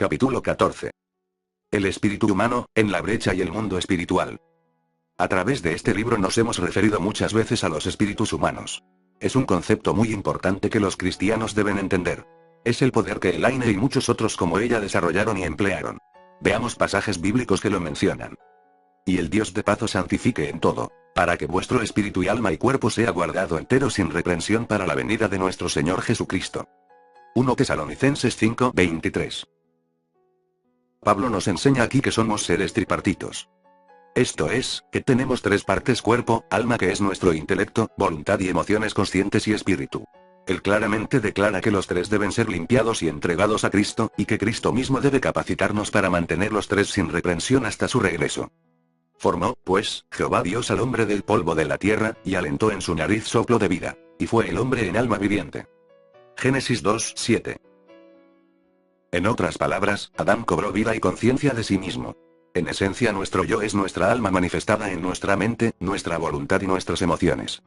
Capítulo 14. El espíritu humano, en la brecha y el mundo espiritual. A través de este libro nos hemos referido muchas veces a los espíritus humanos. Es un concepto muy importante que los cristianos deben entender. Es el poder que Elaine y muchos otros como ella desarrollaron y emplearon. Veamos pasajes bíblicos que lo mencionan. Y el Dios de paz os santifique en todo, para que vuestro espíritu y alma y cuerpo sea guardado entero sin reprensión para la venida de nuestro Señor Jesucristo. 1 Tesalonicenses 5:23. Pablo nos enseña aquí que somos seres tripartitos. Esto es, que tenemos tres partes: cuerpo, alma que es nuestro intelecto, voluntad y emociones conscientes y espíritu. Él claramente declara que los tres deben ser limpiados y entregados a Cristo, y que Cristo mismo debe capacitarnos para mantener los tres sin reprensión hasta su regreso. Formó, pues, Jehová Dios al hombre del polvo de la tierra, y alentó en su nariz soplo de vida, y fue el hombre en alma viviente. Génesis 2:7. En otras palabras, Adán cobró vida y conciencia de sí mismo. En esencia nuestro yo es nuestra alma manifestada en nuestra mente, nuestra voluntad y nuestras emociones.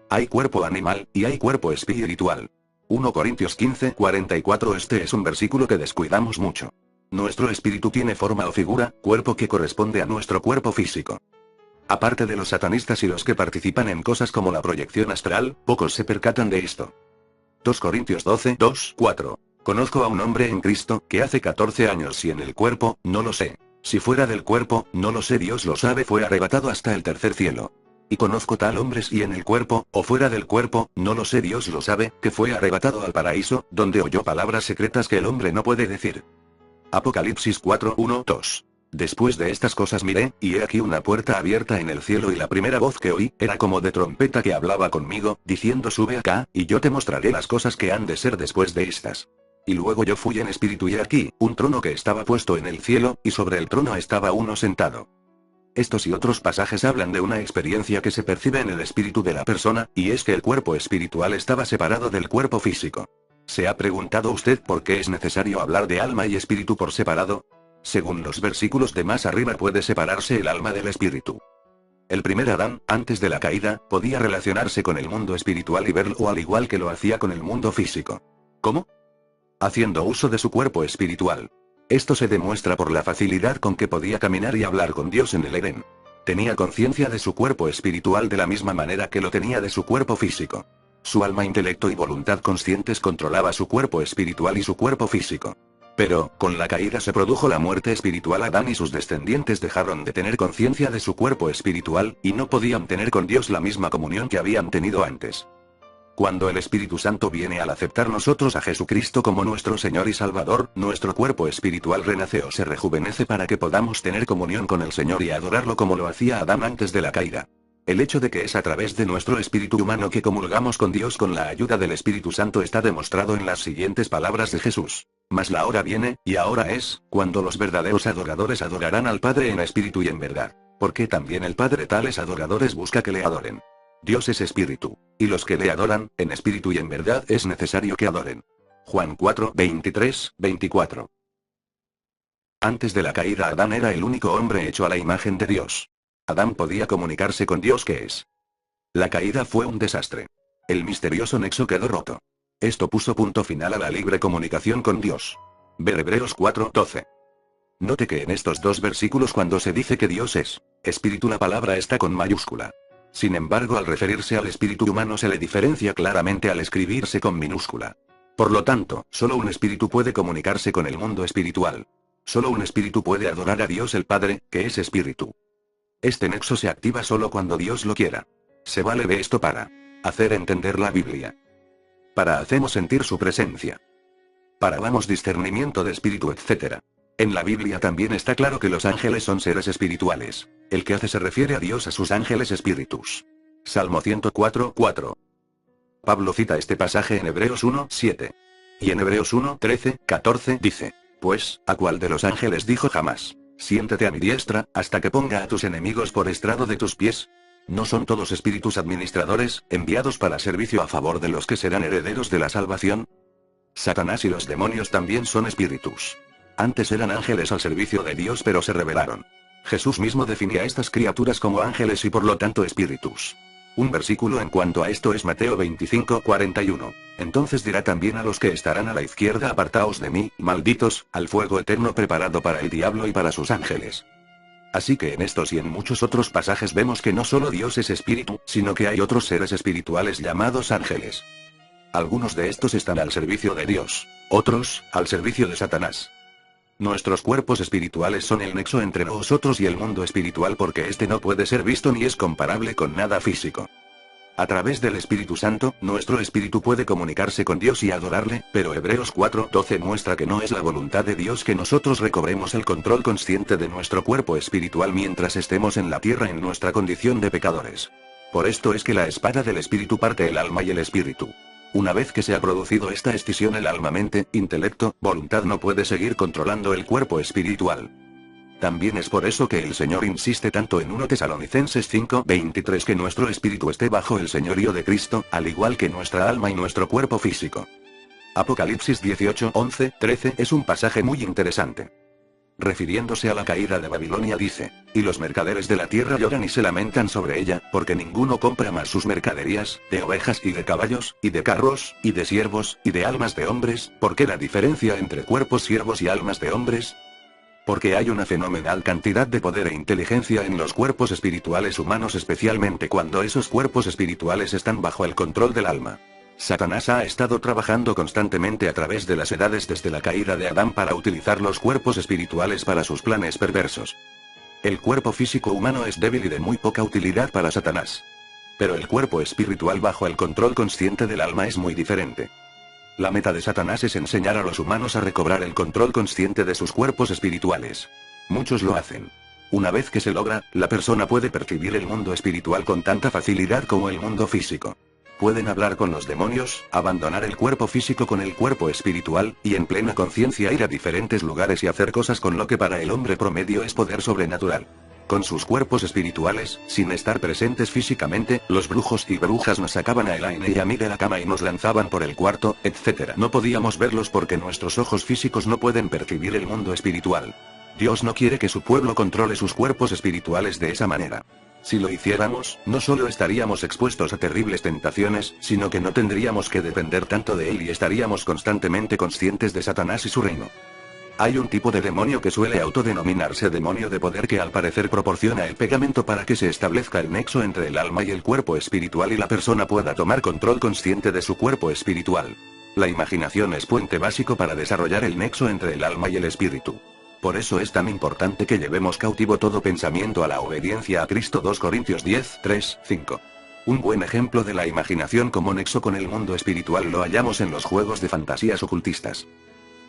Hay cuerpo animal, y hay cuerpo espiritual. 1 Corintios 15:44. Este es un versículo que descuidamos mucho. Nuestro espíritu tiene forma o figura, cuerpo que corresponde a nuestro cuerpo físico. Aparte de los satanistas y los que participan en cosas como la proyección astral, pocos se percatan de esto. 2 Corintios 12:2-4. Conozco a un hombre en Cristo, que hace 14 años y en el cuerpo, no lo sé. Si fuera del cuerpo, no lo sé, Dios lo sabe, fue arrebatado hasta el tercer cielo. Y conozco tal hombre si en el cuerpo, o fuera del cuerpo, no lo sé, Dios lo sabe, que fue arrebatado al paraíso, donde oyó palabras secretas que el hombre no puede decir. Apocalipsis 4:1-2. Después de estas cosas miré, y he aquí una puerta abierta en el cielo, y la primera voz que oí, era como de trompeta que hablaba conmigo, diciendo: sube acá, y yo te mostraré las cosas que han de ser después de estas. Y luego yo fui en espíritu, y aquí, un trono que estaba puesto en el cielo, y sobre el trono estaba uno sentado. Estos y otros pasajes hablan de una experiencia que se percibe en el espíritu de la persona, y es que el cuerpo espiritual estaba separado del cuerpo físico. ¿Se ha preguntado usted por qué es necesario hablar de alma y espíritu por separado? Según los versículos de más arriba, puede separarse el alma del espíritu. El primer Adán, antes de la caída, podía relacionarse con el mundo espiritual y verlo al igual que lo hacía con el mundo físico. ¿Cómo? Haciendo uso de su cuerpo espiritual. Esto se demuestra por la facilidad con que podía caminar y hablar con Dios en el Edén. Tenía conciencia de su cuerpo espiritual de la misma manera que lo tenía de su cuerpo físico. Su alma, intelecto y voluntad conscientes controlaba su cuerpo espiritual y su cuerpo físico. Pero, con la caída se produjo la muerte espiritual. Adán y sus descendientes dejaron de tener conciencia de su cuerpo espiritual, y no podían tener con Dios la misma comunión que habían tenido antes. Cuando el Espíritu Santo viene al aceptar nosotros a Jesucristo como nuestro Señor y Salvador, nuestro cuerpo espiritual renace o se rejuvenece para que podamos tener comunión con el Señor y adorarlo como lo hacía Adán antes de la caída. El hecho de que es a través de nuestro espíritu humano que comulgamos con Dios con la ayuda del Espíritu Santo está demostrado en las siguientes palabras de Jesús. Mas la hora viene, y ahora es, cuando los verdaderos adoradores adorarán al Padre en espíritu y en verdad. Porque también el Padre tales adoradores busca que le adoren. Dios es espíritu, y los que le adoran, en espíritu y en verdad es necesario que adoren. Juan 4:23-24. Antes de la caída, Adán era el único hombre hecho a la imagen de Dios. Adán podía comunicarse con Dios, que es. La caída fue un desastre. El misterioso nexo quedó roto. Esto puso punto final a la libre comunicación con Dios. Ver Hebreos 4:12. Note que en estos dos versículos, cuando se dice que Dios es espíritu, la palabra está con mayúscula. Sin embargo, al referirse al espíritu humano se le diferencia claramente al escribirse con minúscula. Por lo tanto, solo un espíritu puede comunicarse con el mundo espiritual. Solo un espíritu puede adorar a Dios el Padre, que es espíritu. Este nexo se activa solo cuando Dios lo quiera. Se vale de esto para hacer entender la Biblia. Para hacemos sentir su presencia. Para damos discernimiento de espíritu, etc. En la Biblia también está claro que los ángeles son seres espirituales. El que hace se refiere a Dios, a sus ángeles espíritus. Salmo 104:4. Pablo cita este pasaje en Hebreos 1:7. Y en Hebreos 1:13-14 dice: pues, ¿a cuál de los ángeles dijo jamás: siéntate a mi diestra, hasta que ponga a tus enemigos por estrado de tus pies? ¿No son todos espíritus administradores, enviados para servicio a favor de los que serán herederos de la salvación? Satanás y los demonios también son espíritus. Antes eran ángeles al servicio de Dios, pero se rebelaron. Jesús mismo definía a estas criaturas como ángeles y por lo tanto espíritus. Un versículo en cuanto a esto es Mateo 25:41. Entonces dirá también a los que estarán a la izquierda: apartaos de mí, malditos, al fuego eterno preparado para el diablo y para sus ángeles. Así que en estos y en muchos otros pasajes vemos que no solo Dios es espíritu, sino que hay otros seres espirituales llamados ángeles. Algunos de estos están al servicio de Dios, otros, al servicio de Satanás. Nuestros cuerpos espirituales son el nexo entre nosotros y el mundo espiritual porque este no puede ser visto ni es comparable con nada físico. A través del Espíritu Santo, nuestro espíritu puede comunicarse con Dios y adorarle, pero Hebreos 4:12 muestra que no es la voluntad de Dios que nosotros recobremos el control consciente de nuestro cuerpo espiritual mientras estemos en la tierra en nuestra condición de pecadores. Por esto es que la espada del Espíritu parte el alma y el espíritu. Una vez que se ha producido esta escisión, el alma, mente, intelecto, voluntad no puede seguir controlando el cuerpo espiritual. También es por eso que el Señor insiste tanto en 1 Tesalonicenses 5:23 que nuestro espíritu esté bajo el señorío de Cristo, al igual que nuestra alma y nuestro cuerpo físico. Apocalipsis 18:11-13 es un pasaje muy interesante. Refiriéndose a la caída de Babilonia dice: y los mercaderes de la tierra lloran y se lamentan sobre ella, porque ninguno compra más sus mercaderías, de ovejas y de caballos, y de carros, y de siervos, y de almas de hombres. ¿Por qué la diferencia entre cuerpos siervos y almas de hombres? Porque hay una fenomenal cantidad de poder e inteligencia en los cuerpos espirituales humanos, especialmente cuando esos cuerpos espirituales están bajo el control del alma. Satanás ha estado trabajando constantemente a través de las edades desde la caída de Adán para utilizar los cuerpos espirituales para sus planes perversos. El cuerpo físico humano es débil y de muy poca utilidad para Satanás. Pero el cuerpo espiritual bajo el control consciente del alma es muy diferente. La meta de Satanás es enseñar a los humanos a recobrar el control consciente de sus cuerpos espirituales. Muchos lo hacen. Una vez que se logra, la persona puede percibir el mundo espiritual con tanta facilidad como el mundo físico. Pueden hablar con los demonios, abandonar el cuerpo físico con el cuerpo espiritual, y en plena conciencia ir a diferentes lugares y hacer cosas con lo que para el hombre promedio es poder sobrenatural. Con sus cuerpos espirituales, sin estar presentes físicamente, los brujos y brujas nos sacaban a Elaine y a mí de la cama y nos lanzaban por el cuarto, etc. No podíamos verlos porque nuestros ojos físicos no pueden percibir el mundo espiritual. Dios no quiere que su pueblo controle sus cuerpos espirituales de esa manera. Si lo hiciéramos, no solo estaríamos expuestos a terribles tentaciones, sino que no tendríamos que depender tanto de él y estaríamos constantemente conscientes de Satanás y su reino. Hay un tipo de demonio que suele autodenominarse demonio de poder que al parecer proporciona el pegamento para que se establezca el nexo entre el alma y el cuerpo espiritual y la persona pueda tomar control consciente de su cuerpo espiritual. La imaginación es puente básico para desarrollar el nexo entre el alma y el espíritu. Por eso es tan importante que llevemos cautivo todo pensamiento a la obediencia a Cristo. 2 Corintios 10:3-5. Un buen ejemplo de la imaginación como nexo con el mundo espiritual lo hallamos en los juegos de fantasías ocultistas.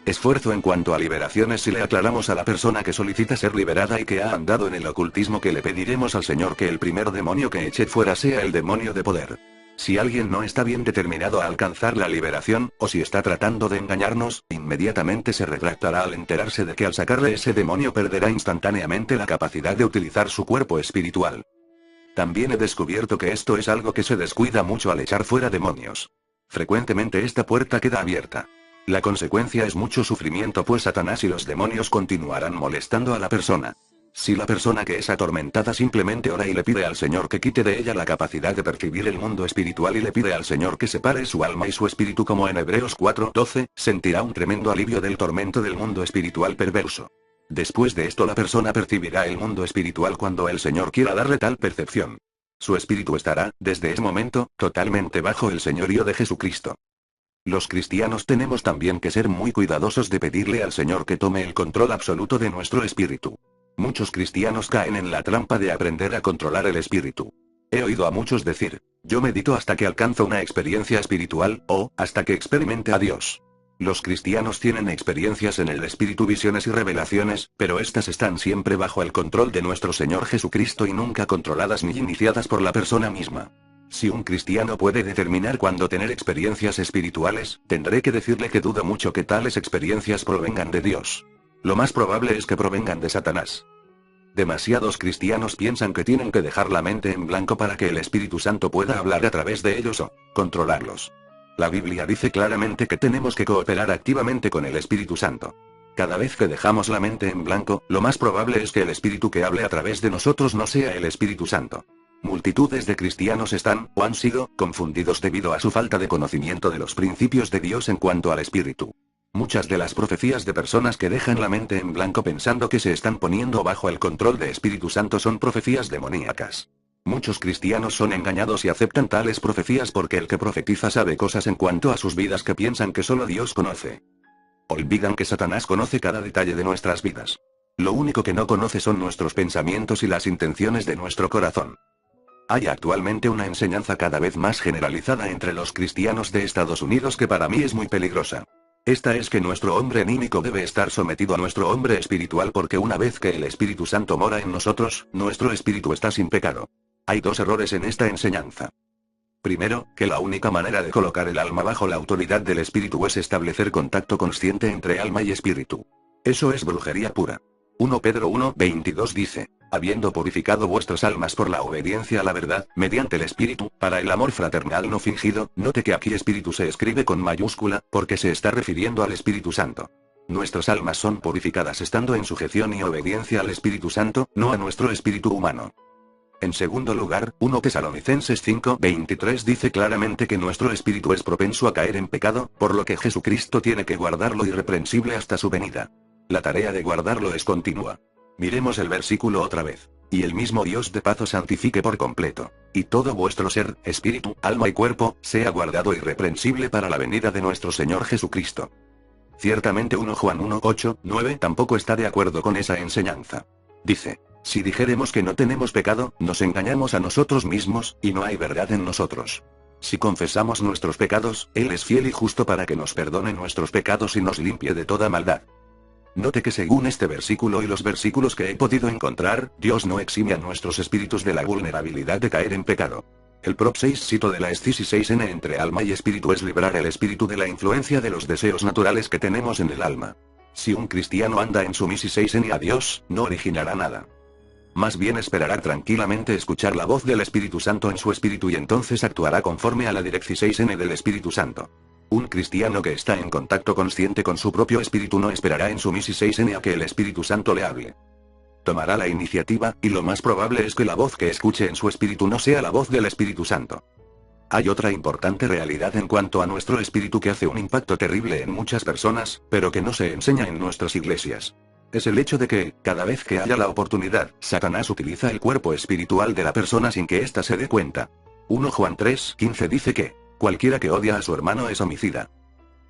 Esfuerzo en cuanto a liberaciones. Si le aclaramos a la persona que solicita ser liberada y que ha andado en el ocultismo, que le pediremos al Señor que el primer demonio que eche fuera sea el demonio de poder. Si alguien no está bien determinado a alcanzar la liberación, o si está tratando de engañarnos, inmediatamente se retractará al enterarse de que al sacarle ese demonio perderá instantáneamente la capacidad de utilizar su cuerpo espiritual. También he descubierto que esto es algo que se descuida mucho al echar fuera demonios. Frecuentemente esta puerta queda abierta. La consecuencia es mucho sufrimiento, pues Satanás y los demonios continuarán molestando a la persona. Si la persona que es atormentada simplemente ora y le pide al Señor que quite de ella la capacidad de percibir el mundo espiritual y le pide al Señor que separe su alma y su espíritu, como en Hebreos 4:12, sentirá un tremendo alivio del tormento del mundo espiritual perverso. Después de esto la persona percibirá el mundo espiritual cuando el Señor quiera darle tal percepción. Su espíritu estará, desde ese momento, totalmente bajo el señorío de Jesucristo. Los cristianos tenemos también que ser muy cuidadosos de pedirle al Señor que tome el control absoluto de nuestro espíritu. Muchos cristianos caen en la trampa de aprender a controlar el espíritu. He oído a muchos decir: yo medito hasta que alcanzo una experiencia espiritual, o hasta que experimente a Dios. Los cristianos tienen experiencias en el espíritu, visiones y revelaciones, pero estas están siempre bajo el control de nuestro Señor Jesucristo y nunca controladas ni iniciadas por la persona misma. Si un cristiano puede determinar cuándo tener experiencias espirituales, tendré que decirle que dudo mucho que tales experiencias provengan de Dios. Lo más probable es que provengan de Satanás. Demasiados cristianos piensan que tienen que dejar la mente en blanco para que el Espíritu Santo pueda hablar a través de ellos o controlarlos. La Biblia dice claramente que tenemos que cooperar activamente con el Espíritu Santo. Cada vez que dejamos la mente en blanco, lo más probable es que el Espíritu que hable a través de nosotros no sea el Espíritu Santo. Multitudes de cristianos están, o han sido, confundidos debido a su falta de conocimiento de los principios de Dios en cuanto al espíritu. Muchas de las profecías de personas que dejan la mente en blanco pensando que se están poniendo bajo el control de Espíritu Santo son profecías demoníacas. Muchos cristianos son engañados y aceptan tales profecías porque el que profetiza sabe cosas en cuanto a sus vidas que piensan que solo Dios conoce. Olvidan que Satanás conoce cada detalle de nuestras vidas. Lo único que no conoce son nuestros pensamientos y las intenciones de nuestro corazón. Hay actualmente una enseñanza cada vez más generalizada entre los cristianos de Estados Unidos que para mí es muy peligrosa. Esta es que nuestro hombre anímico debe estar sometido a nuestro hombre espiritual porque una vez que el Espíritu Santo mora en nosotros, nuestro espíritu está sin pecado. Hay dos errores en esta enseñanza. Primero, que la única manera de colocar el alma bajo la autoridad del espíritu es establecer contacto consciente entre alma y espíritu. Eso es brujería pura. 1 Pedro 1:22 dice, habiendo purificado vuestras almas por la obediencia a la verdad, mediante el espíritu, para el amor fraternal no fingido. Note que aquí espíritu se escribe con mayúscula, porque se está refiriendo al Espíritu Santo. Nuestras almas son purificadas estando en sujeción y obediencia al Espíritu Santo, no a nuestro espíritu humano. En segundo lugar, 1 Tesalonicenses 5:23 dice claramente que nuestro espíritu es propenso a caer en pecado, por lo que Jesucristo tiene que guardarlo irreprensible hasta su venida. La tarea de guardarlo es continua. Miremos el versículo otra vez. Y el mismo Dios de paz os santifique por completo, y todo vuestro ser, espíritu, alma y cuerpo, sea guardado irreprensible para la venida de nuestro Señor Jesucristo. Ciertamente 1 Juan 1:8-9 tampoco está de acuerdo con esa enseñanza. Dice, si dijéremos que no tenemos pecado, nos engañamos a nosotros mismos, y no hay verdad en nosotros. Si confesamos nuestros pecados, Él es fiel y justo para que nos perdone nuestros pecados y nos limpie de toda maldad. Note que según este versículo y los versículos que he podido encontrar, Dios no exime a nuestros espíritus de la vulnerabilidad de caer en pecado. El prop 6 cito de la escisis 6n entre alma y espíritu es librar el espíritu de la influencia de los deseos naturales que tenemos en el alma. Si un cristiano anda en sumisis 6n a Dios, no originará nada. Más bien esperará tranquilamente escuchar la voz del Espíritu Santo en su espíritu y entonces actuará conforme a la dirección 6n del Espíritu Santo. Un cristiano que está en contacto consciente con su propio espíritu no esperará en sumisis 6n a que el Espíritu Santo le hable. Tomará la iniciativa, y lo más probable es que la voz que escuche en su espíritu no sea la voz del Espíritu Santo. Hay otra importante realidad en cuanto a nuestro espíritu que hace un impacto terrible en muchas personas, pero que no se enseña en nuestras iglesias. Es el hecho de que, cada vez que haya la oportunidad, Satanás utiliza el cuerpo espiritual de la persona sin que ésta se dé cuenta. 1 Juan 3:15 dice que, cualquiera que odia a su hermano es homicida.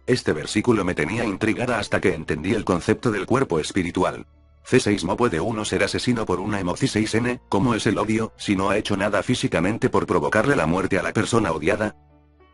Este versículo me tenía intrigada hasta que entendí el concepto del cuerpo espiritual. C6 No puede uno ser asesino por una emoción 6n, ¿cómo es el odio, si no ha hecho nada físicamente por provocarle la muerte a la persona odiada?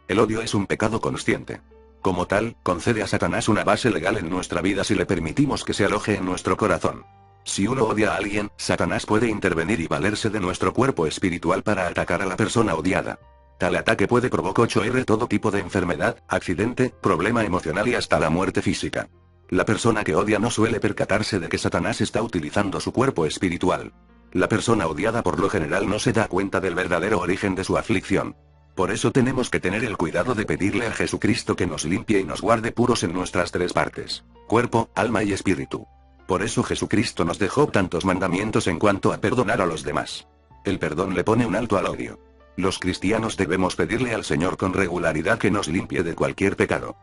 El odio es un pecado consciente. Como tal, concede a Satanás una base legal en nuestra vida si le permitimos que se aloje en nuestro corazón. Si uno odia a alguien, Satanás puede intervenir y valerse de nuestro cuerpo espiritual para atacar a la persona odiada. Tal ataque puede provocar 8R todo tipo de enfermedad, accidente, problema emocional y hasta la muerte física. La persona que odia no suele percatarse de que Satanás está utilizando su cuerpo espiritual. La persona odiada por lo general no se da cuenta del verdadero origen de su aflicción. Por eso tenemos que tener el cuidado de pedirle a Jesucristo que nos limpie y nos guarde puros en nuestras tres partes: cuerpo, alma y espíritu. Por eso Jesucristo nos dejó tantos mandamientos en cuanto a perdonar a los demás. El perdón le pone un alto al odio. Los cristianos debemos pedirle al Señor con regularidad que nos limpie de cualquier pecado.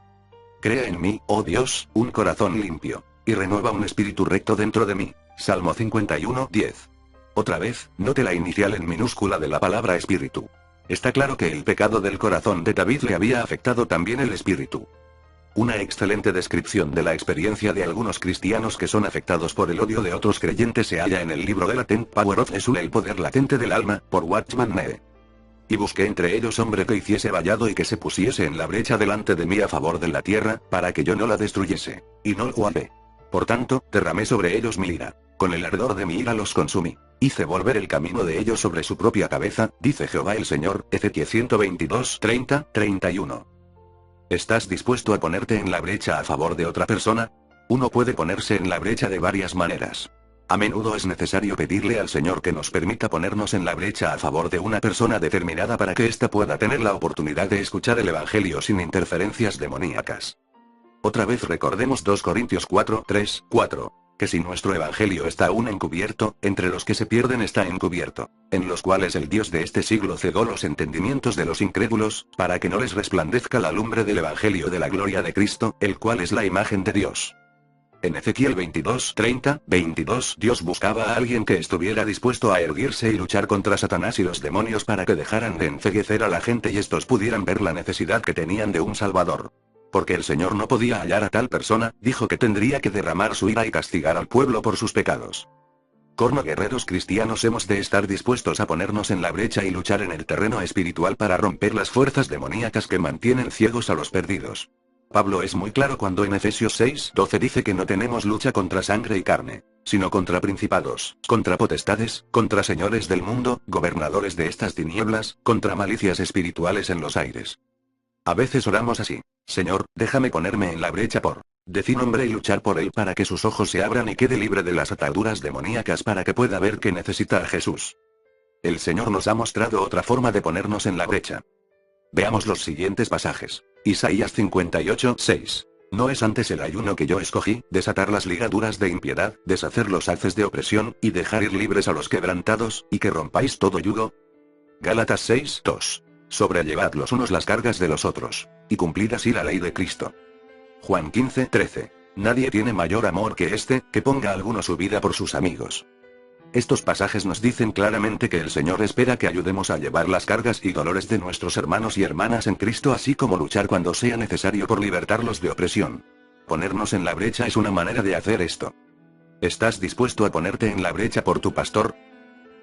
Crea en mí, oh Dios, un corazón limpio, y renueva un espíritu recto dentro de mí. Salmo 51:10. Otra vez, note la inicial en minúscula de la palabra espíritu. Está claro que el pecado del corazón de David le había afectado también el espíritu. Una excelente descripción de la experiencia de algunos cristianos que son afectados por el odio de otros creyentes se halla en el libro de Latent Power of the Soul, el poder latente del alma, por Watchman Nee. Y busqué entre ellos hombre que hiciese vallado y que se pusiese en la brecha delante de mí a favor de la tierra, para que yo no la destruyese. Y no lo hallé. Por tanto, derramé sobre ellos mi ira. Con el ardor de mi ira los consumí. Hice volver el camino de ellos sobre su propia cabeza, dice Jehová el Señor. Ezequiel 122:30-31. ¿Estás dispuesto a ponerte en la brecha a favor de otra persona? Uno puede ponerse en la brecha de varias maneras. A menudo es necesario pedirle al Señor que nos permita ponernos en la brecha a favor de una persona determinada para que ésta pueda tener la oportunidad de escuchar el Evangelio sin interferencias demoníacas. Otra vez recordemos 2 Corintios 4:3-4. que si nuestro evangelio está aún encubierto, entre los que se pierden está encubierto, en los cuales el Dios de este siglo cegó los entendimientos de los incrédulos, para que no les resplandezca la lumbre del evangelio de la gloria de Cristo, el cual es la imagen de Dios. En Ezequiel 22:30-22 Dios buscaba a alguien que estuviera dispuesto a erguirse y luchar contra Satanás y los demonios para que dejaran de enceguecer a la gente y estos pudieran ver la necesidad que tenían de un Salvador. Porque el Señor no podía hallar a tal persona, dijo que tendría que derramar su ira y castigar al pueblo por sus pecados. Como guerreros cristianos hemos de estar dispuestos a ponernos en la brecha y luchar en el terreno espiritual para romper las fuerzas demoníacas que mantienen ciegos a los perdidos. Pablo es muy claro cuando en Efesios 6:12 dice que no tenemos lucha contra sangre y carne, sino contra principados, contra potestades, contra señores del mundo, gobernadores de estas tinieblas, contra malicias espirituales en los aires. A veces oramos así: Señor, déjame ponerme en la brecha por decir nombre y luchar por él para que sus ojos se abran y quede libre de las ataduras demoníacas para que pueda ver que necesita a Jesús. El Señor nos ha mostrado otra forma de ponernos en la brecha. Veamos los siguientes pasajes. Isaías 58:6. ¿No es antes el ayuno que yo escogí, desatar las ligaduras de impiedad, deshacer los haces de opresión, y dejar ir libres a los quebrantados, y que rompáis todo yugo? Gálatas 6:2. Sobrellevad los unos las cargas de los otros, y cumplid así la ley de Cristo. Juan 15:13. Nadie tiene mayor amor que este, que ponga alguno su vida por sus amigos. Estos pasajes nos dicen claramente que el Señor espera que ayudemos a llevar las cargas y dolores de nuestros hermanos y hermanas en Cristo, así como luchar cuando sea necesario por libertarlos de opresión. Ponernos en la brecha es una manera de hacer esto. ¿Estás dispuesto a ponerte en la brecha por tu pastor?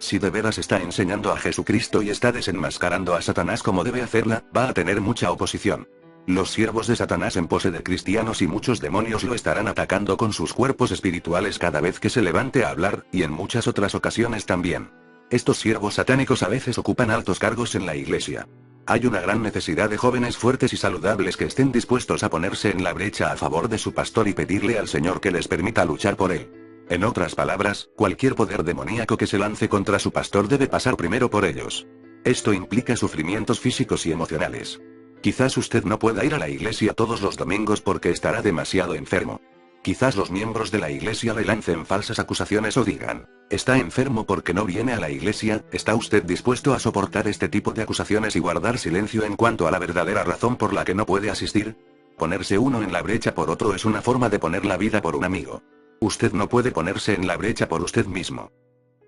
Si de veras está enseñando a Jesucristo y está desenmascarando a Satanás como debe hacerla, va a tener mucha oposición. Los siervos de Satanás en pose de cristianos y muchos demonios lo estarán atacando con sus cuerpos espirituales cada vez que se levante a hablar, y en muchas otras ocasiones también. Estos siervos satánicos a veces ocupan altos cargos en la iglesia. Hay una gran necesidad de jóvenes fuertes y saludables que estén dispuestos a ponerse en la brecha a favor de su pastor y pedirle al Señor que les permita luchar por él. En otras palabras, cualquier poder demoníaco que se lance contra su pastor debe pasar primero por ellos. Esto implica sufrimientos físicos y emocionales. Quizás usted no pueda ir a la iglesia todos los domingos porque estará demasiado enfermo. Quizás los miembros de la iglesia le lancen falsas acusaciones o digan: está enfermo porque no viene a la iglesia. ¿Está usted dispuesto a soportar este tipo de acusaciones y guardar silencio en cuanto a la verdadera razón por la que no puede asistir? Ponerse uno en la brecha por otro es una forma de poner la vida por un amigo. Usted no puede ponerse en la brecha por usted mismo.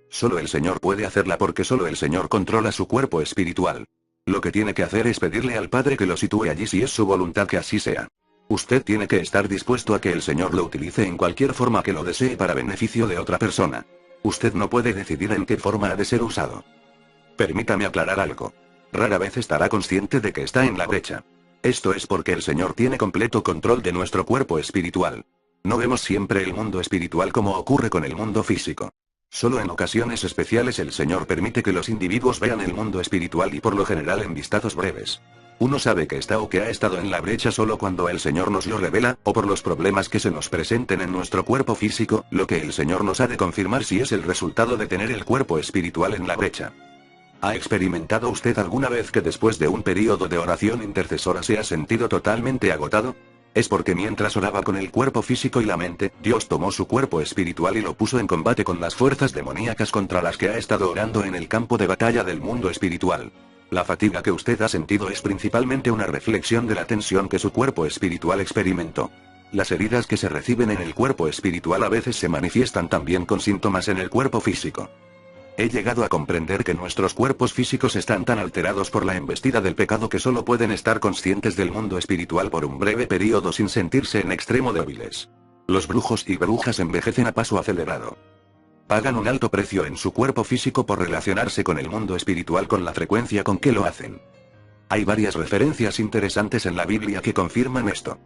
Solo el Señor puede hacerla porque solo el Señor controla su cuerpo espiritual. Lo que tiene que hacer es pedirle al Padre que lo sitúe allí si es su voluntad que así sea. Usted tiene que estar dispuesto a que el Señor lo utilice en cualquier forma que lo desee para beneficio de otra persona. Usted no puede decidir en qué forma ha de ser usado. Permítame aclarar algo. Rara vez estará consciente de que está en la brecha. Esto es porque el Señor tiene completo control de nuestro cuerpo espiritual. No vemos siempre el mundo espiritual como ocurre con el mundo físico. Solo en ocasiones especiales el Señor permite que los individuos vean el mundo espiritual y por lo general en vistazos breves. Uno sabe que está o que ha estado en la brecha solo cuando el Señor nos lo revela, o por los problemas que se nos presenten en nuestro cuerpo físico, lo que el Señor nos ha de confirmar si es el resultado de tener el cuerpo espiritual en la brecha. ¿Ha experimentado usted alguna vez que después de un período de oración intercesora se ha sentido totalmente agotado? Es porque mientras oraba con el cuerpo físico y la mente, Dios tomó su cuerpo espiritual y lo puso en combate con las fuerzas demoníacas contra las que ha estado orando en el campo de batalla del mundo espiritual. La fatiga que usted ha sentido es principalmente una reflexión de la tensión que su cuerpo espiritual experimentó. Las heridas que se reciben en el cuerpo espiritual a veces se manifiestan también con síntomas en el cuerpo físico. He llegado a comprender que nuestros cuerpos físicos están tan alterados por la embestida del pecado que solo pueden estar conscientes del mundo espiritual por un breve periodo sin sentirse en extremo débiles. Los brujos y brujas envejecen a paso acelerado. Pagan un alto precio en su cuerpo físico por relacionarse con el mundo espiritual con la frecuencia con que lo hacen. Hay varias referencias interesantes en la Biblia que confirman esto.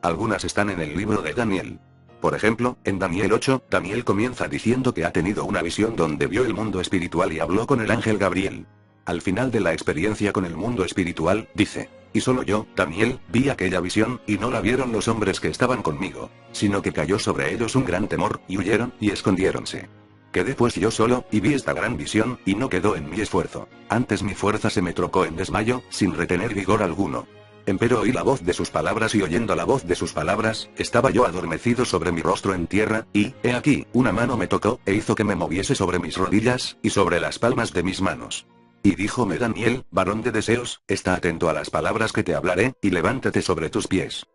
Algunas están en el libro de Daniel. Por ejemplo, en Daniel 8, Daniel comienza diciendo que ha tenido una visión donde vio el mundo espiritual y habló con el ángel Gabriel. Al final de la experiencia con el mundo espiritual, dice: y solo yo, Daniel, vi aquella visión, y no la vieron los hombres que estaban conmigo, sino que cayó sobre ellos un gran temor, y huyeron, y escondiéronse. Quedé pues yo solo, y vi esta gran visión, y no quedó en mi esfuerzo. Antes mi fuerza se me trocó en desmayo, sin retener vigor alguno. Empero oí la voz de sus palabras y oyendo la voz de sus palabras, estaba yo adormecido sobre mi rostro en tierra, y, he aquí, una mano me tocó, e hizo que me moviese sobre mis rodillas, y sobre las palmas de mis manos. Y díjome Daniel, varón de deseos, está atento a las palabras que te hablaré, y levántate sobre tus pies.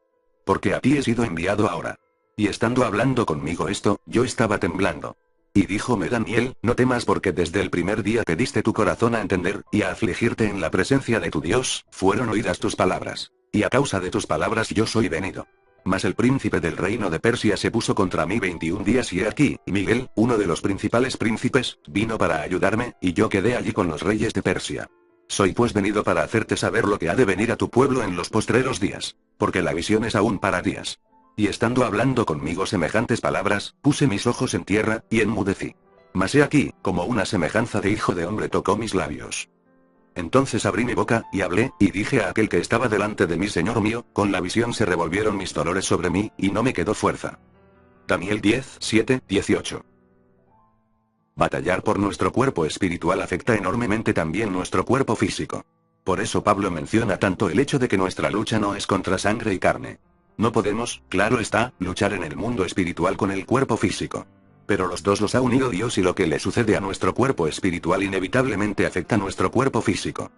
Porque a ti he sido enviado ahora. Y estando hablando conmigo esto, yo estaba temblando. Y díjome Daniel, no temas porque desde el primer día que diste tu corazón a entender, y a afligirte en la presencia de tu Dios, fueron oídas tus palabras. Y a causa de tus palabras yo soy venido. Mas el príncipe del reino de Persia se puso contra mí 21 días y he aquí, Miguel, uno de los principales príncipes, vino para ayudarme, y yo quedé allí con los reyes de Persia. Soy pues venido para hacerte saber lo que ha de venir a tu pueblo en los postreros días. Porque la visión es aún para días. Y estando hablando conmigo semejantes palabras, puse mis ojos en tierra, y enmudecí. Mas he aquí, como una semejanza de hijo de hombre tocó mis labios. Entonces abrí mi boca, y hablé, y dije a aquel que estaba delante de mí, Señor mío, con la visión se revolvieron mis dolores sobre mí, y no me quedó fuerza. Daniel 10, 7, 18. Batallar por nuestro cuerpo espiritual afecta enormemente también nuestro cuerpo físico. Por eso Pablo menciona tanto el hecho de que nuestra lucha no es contra sangre y carne. No podemos, claro está, luchar en el mundo espiritual con el cuerpo físico. Pero los dos los ha unido Dios y lo que le sucede a nuestro cuerpo espiritual inevitablemente afecta a nuestro cuerpo físico.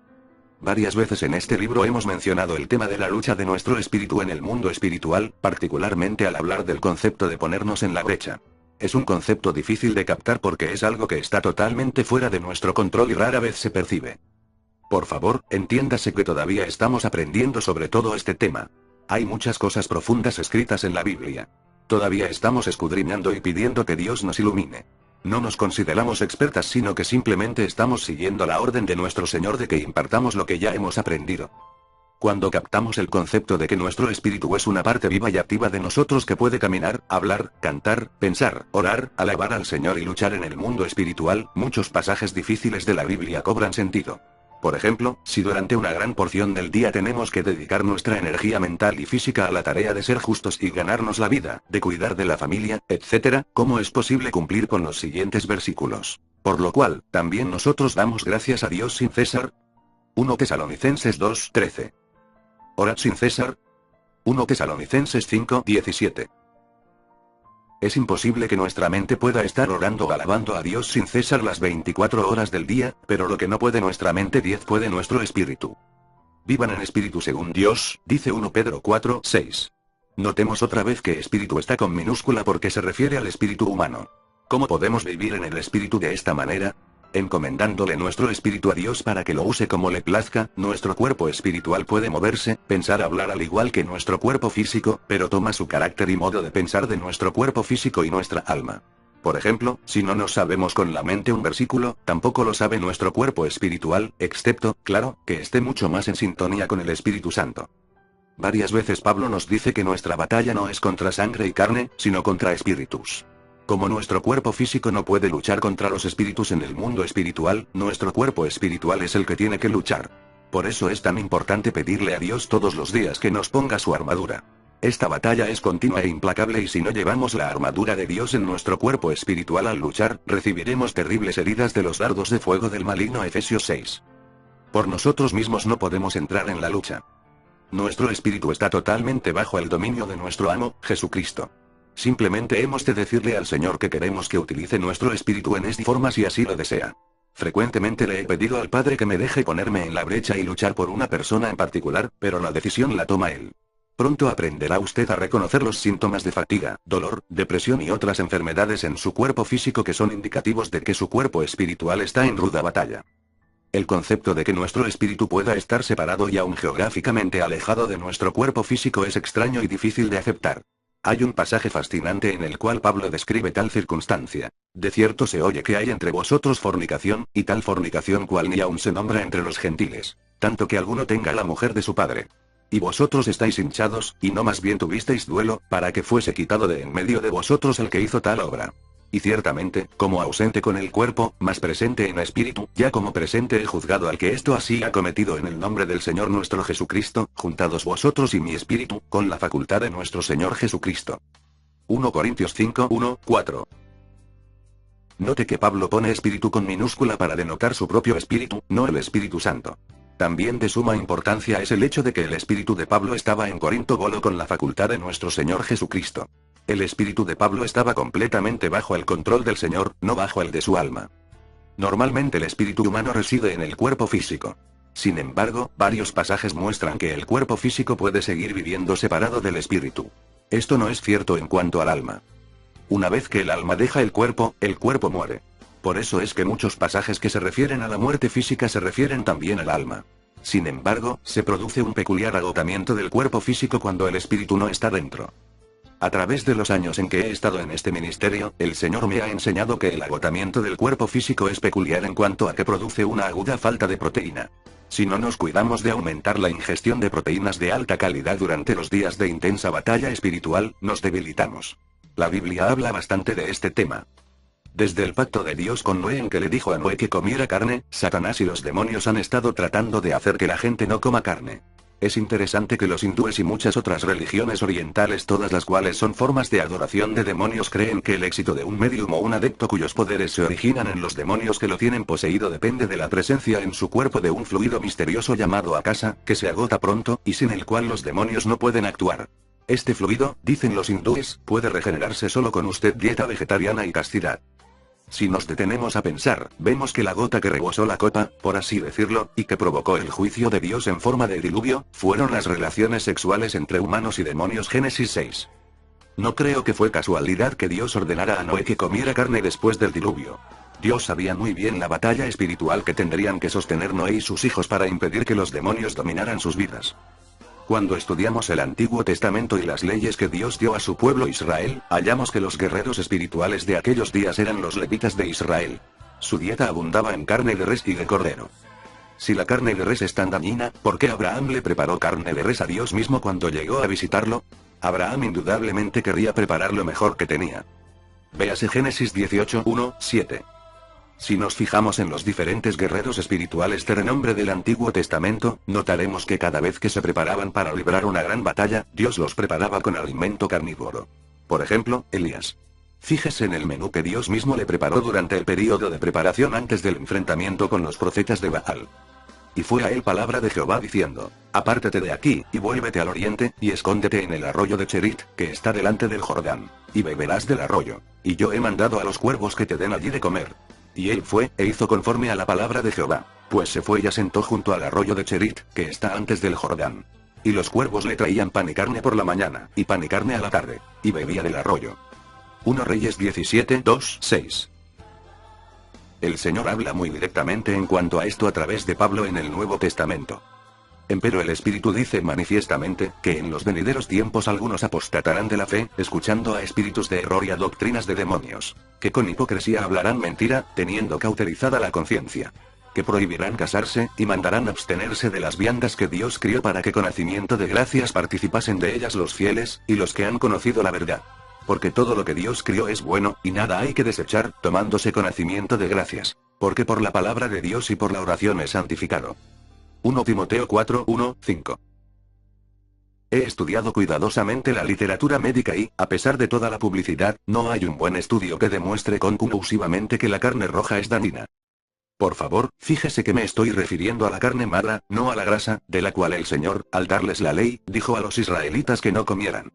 Varias veces en este libro hemos mencionado el tema de la lucha de nuestro espíritu en el mundo espiritual, particularmente al hablar del concepto de ponernos en la brecha. Es un concepto difícil de captar porque es algo que está totalmente fuera de nuestro control y rara vez se percibe. Por favor, entiéndase que todavía estamos aprendiendo sobre todo este tema. Hay muchas cosas profundas escritas en la Biblia. Todavía estamos escudriñando y pidiendo que Dios nos ilumine. No nos consideramos expertas, sino que simplemente estamos siguiendo la orden de nuestro Señor de que impartamos lo que ya hemos aprendido. Cuando captamos el concepto de que nuestro espíritu es una parte viva y activa de nosotros que puede caminar, hablar, cantar, pensar, orar, alabar al Señor y luchar en el mundo espiritual, muchos pasajes difíciles de la Biblia cobran sentido. Por ejemplo, si durante una gran porción del día tenemos que dedicar nuestra energía mental y física a la tarea de ser justos y ganarnos la vida, de cuidar de la familia, etc., ¿cómo es posible cumplir con los siguientes versículos? Por lo cual, también nosotros damos gracias a Dios sin cesar. 1 Tesalonicenses 2, 13. Orad sin cesar. 1 Tesalonicenses 5, 17. Es imposible que nuestra mente pueda estar orando o alabando a Dios sin cesar las 24 horas del día, pero lo que no puede nuestra mente 10 puede nuestro espíritu. Vivan en espíritu según Dios, dice 1 Pedro 4, 6. Notemos otra vez que espíritu está con minúscula porque se refiere al espíritu humano. ¿Cómo podemos vivir en el espíritu de esta manera? Encomendándole nuestro espíritu a Dios para que lo use como le plazca. Nuestro cuerpo espiritual puede moverse, pensar, hablar al igual que nuestro cuerpo físico, pero toma su carácter y modo de pensar de nuestro cuerpo físico y nuestra alma. Por ejemplo, si no nos sabemos con la mente un versículo, tampoco lo sabe nuestro cuerpo espiritual, excepto, claro, que esté mucho más en sintonía con el Espíritu Santo. Varias veces Pablo nos dice que nuestra batalla no es contra sangre y carne, sino contra espíritus. Como nuestro cuerpo físico no puede luchar contra los espíritus en el mundo espiritual, nuestro cuerpo espiritual es el que tiene que luchar. Por eso es tan importante pedirle a Dios todos los días que nos ponga su armadura. Esta batalla es continua e implacable y si no llevamos la armadura de Dios en nuestro cuerpo espiritual al luchar, recibiremos terribles heridas de los dardos de fuego del maligno. Efesios 6. Por nosotros mismos no podemos entrar en la lucha. Nuestro espíritu está totalmente bajo el dominio de nuestro amo, Jesucristo. Simplemente hemos de decirle al Señor que queremos que utilice nuestro espíritu en esta forma si así lo desea. Frecuentemente le he pedido al Padre que me deje ponerme en la brecha y luchar por una persona en particular, pero la decisión la toma Él. Pronto aprenderá usted a reconocer los síntomas de fatiga, dolor, depresión y otras enfermedades en su cuerpo físico que son indicativos de que su cuerpo espiritual está en ruda batalla. El concepto de que nuestro espíritu pueda estar separado y aún geográficamente alejado de nuestro cuerpo físico es extraño y difícil de aceptar. Hay un pasaje fascinante en el cual Pablo describe tal circunstancia. De cierto se oye que hay entre vosotros fornicación, y tal fornicación cual ni aun se nombra entre los gentiles, tanto que alguno tenga la mujer de su padre. Y vosotros estáis hinchados, y no más bien tuvisteis duelo, para que fuese quitado de en medio de vosotros el que hizo tal obra. Y ciertamente, como ausente con el cuerpo, mas presente en espíritu, ya como presente he juzgado al que esto así ha cometido en el nombre del Señor nuestro Jesucristo, juntados vosotros y mi espíritu, con la facultad de nuestro Señor Jesucristo. 1 Corintios 5, 1, 4. Note que Pablo pone espíritu con minúscula para denotar su propio espíritu, no el Espíritu Santo. También de suma importancia es el hecho de que el espíritu de Pablo estaba en Corinto voló con la facultad de nuestro Señor Jesucristo. El espíritu de Pablo estaba completamente bajo el control del Señor, no bajo el de su alma. Normalmente el espíritu humano reside en el cuerpo físico. Sin embargo, varios pasajes muestran que el cuerpo físico puede seguir viviendo separado del espíritu. Esto no es cierto en cuanto al alma. Una vez que el alma deja el cuerpo muere. Por eso es que muchos pasajes que se refieren a la muerte física se refieren también al alma. Sin embargo, se produce un peculiar agotamiento del cuerpo físico cuando el espíritu no está dentro. A través de los años en que he estado en este ministerio, el Señor me ha enseñado que el agotamiento del cuerpo físico es peculiar en cuanto a que produce una aguda falta de proteína. Si no nos cuidamos de aumentar la ingestión de proteínas de alta calidad durante los días de intensa batalla espiritual, nos debilitamos. La Biblia habla bastante de este tema. Desde el pacto de Dios con Noé en que le dijo a Noé que comiera carne, Satanás y los demonios han estado tratando de hacer que la gente no coma carne. Es interesante que los hindúes y muchas otras religiones orientales, todas las cuales son formas de adoración de demonios, creen que el éxito de un médium o un adepto cuyos poderes se originan en los demonios que lo tienen poseído depende de la presencia en su cuerpo de un fluido misterioso llamado akasa, que se agota pronto, y sin el cual los demonios no pueden actuar. Este fluido, dicen los hindúes, puede regenerarse solo con usted dieta vegetariana y castidad. Si nos detenemos a pensar, vemos que la gota que rebosó la copa, por así decirlo, y que provocó el juicio de Dios en forma de diluvio, fueron las relaciones sexuales entre humanos y demonios. Génesis 6. No creo que fue casualidad que Dios ordenara a Noé que comiera carne después del diluvio. Dios sabía muy bien la batalla espiritual que tendrían que sostener Noé y sus hijos para impedir que los demonios dominaran sus vidas. Cuando estudiamos el Antiguo Testamento y las leyes que Dios dio a su pueblo Israel, hallamos que los guerreros espirituales de aquellos días eran los levitas de Israel. Su dieta abundaba en carne de res y de cordero. Si la carne de res es tan dañina, ¿por qué Abraham le preparó carne de res a Dios mismo cuando llegó a visitarlo? Abraham indudablemente querría preparar lo mejor que tenía. Véase Génesis 18, 1, 7. Si nos fijamos en los diferentes guerreros espirituales de renombre del Antiguo Testamento, notaremos que cada vez que se preparaban para librar una gran batalla, Dios los preparaba con alimento carnívoro. Por ejemplo, Elías. Fíjese en el menú que Dios mismo le preparó durante el período de preparación antes del enfrentamiento con los profetas de Baal. Y fue a él palabra de Jehová diciendo: apártate de aquí, y vuélvete al oriente, y escóndete en el arroyo de Cherit, que está delante del Jordán, y beberás del arroyo. Y yo he mandado a los cuervos que te den allí de comer. Y él fue, e hizo conforme a la palabra de Jehová, pues se fue y asentó junto al arroyo de Cherit, que está antes del Jordán. Y los cuervos le traían pan y carne por la mañana, y pan y carne a la tarde, y bebía del arroyo. 1 Reyes 17, 2, 6. El Señor habla muy directamente en cuanto a esto a través de Pablo en el Nuevo Testamento. Empero el Espíritu dice manifiestamente, que en los venideros tiempos algunos apostatarán de la fe, escuchando a espíritus de error y a doctrinas de demonios, que con hipocresía hablarán mentira, teniendo cauterizada la conciencia, que prohibirán casarse, y mandarán abstenerse de las viandas que Dios crió para que con hacimiento de gracias participasen de ellas los fieles, y los que han conocido la verdad. Porque todo lo que Dios crió es bueno, y nada hay que desechar, tomándose con hacimiento de gracias, porque por la palabra de Dios y por la oración es santificado. 1 Timoteo 4, 1, 5. He estudiado cuidadosamente la literatura médica y, a pesar de toda la publicidad, no hay un buen estudio que demuestre conclusivamente que la carne roja es dañina. Por favor, fíjese que me estoy refiriendo a la carne magra, no a la grasa, de la cual el Señor, al darles la ley, dijo a los israelitas que no comieran.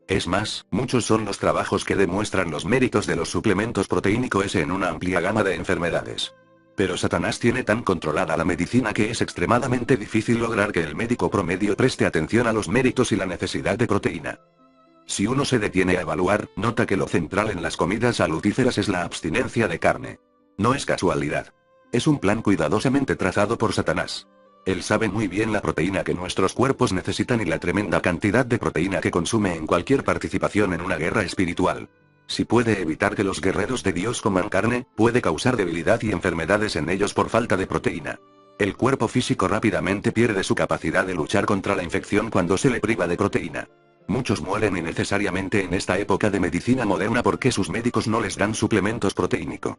Es más, muchos son los trabajos que demuestran los méritos de los suplementos proteínicos en una amplia gama de enfermedades. Pero Satanás tiene tan controlada la medicina que es extremadamente difícil lograr que el médico promedio preste atención a los méritos y la necesidad de proteína. Si uno se detiene a evaluar, nota que lo central en las comidas salutíferas es la abstinencia de carne. No es casualidad. Es un plan cuidadosamente trazado por Satanás. Él sabe muy bien la proteína que nuestros cuerpos necesitan y la tremenda cantidad de proteína que consume en cualquier participación en una guerra espiritual. Si puede evitar que los guerreros de Dios coman carne, puede causar debilidad y enfermedades en ellos por falta de proteína. El cuerpo físico rápidamente pierde su capacidad de luchar contra la infección cuando se le priva de proteína. Muchos mueren innecesariamente en esta época de medicina moderna porque sus médicos no les dan suplementos proteínicos.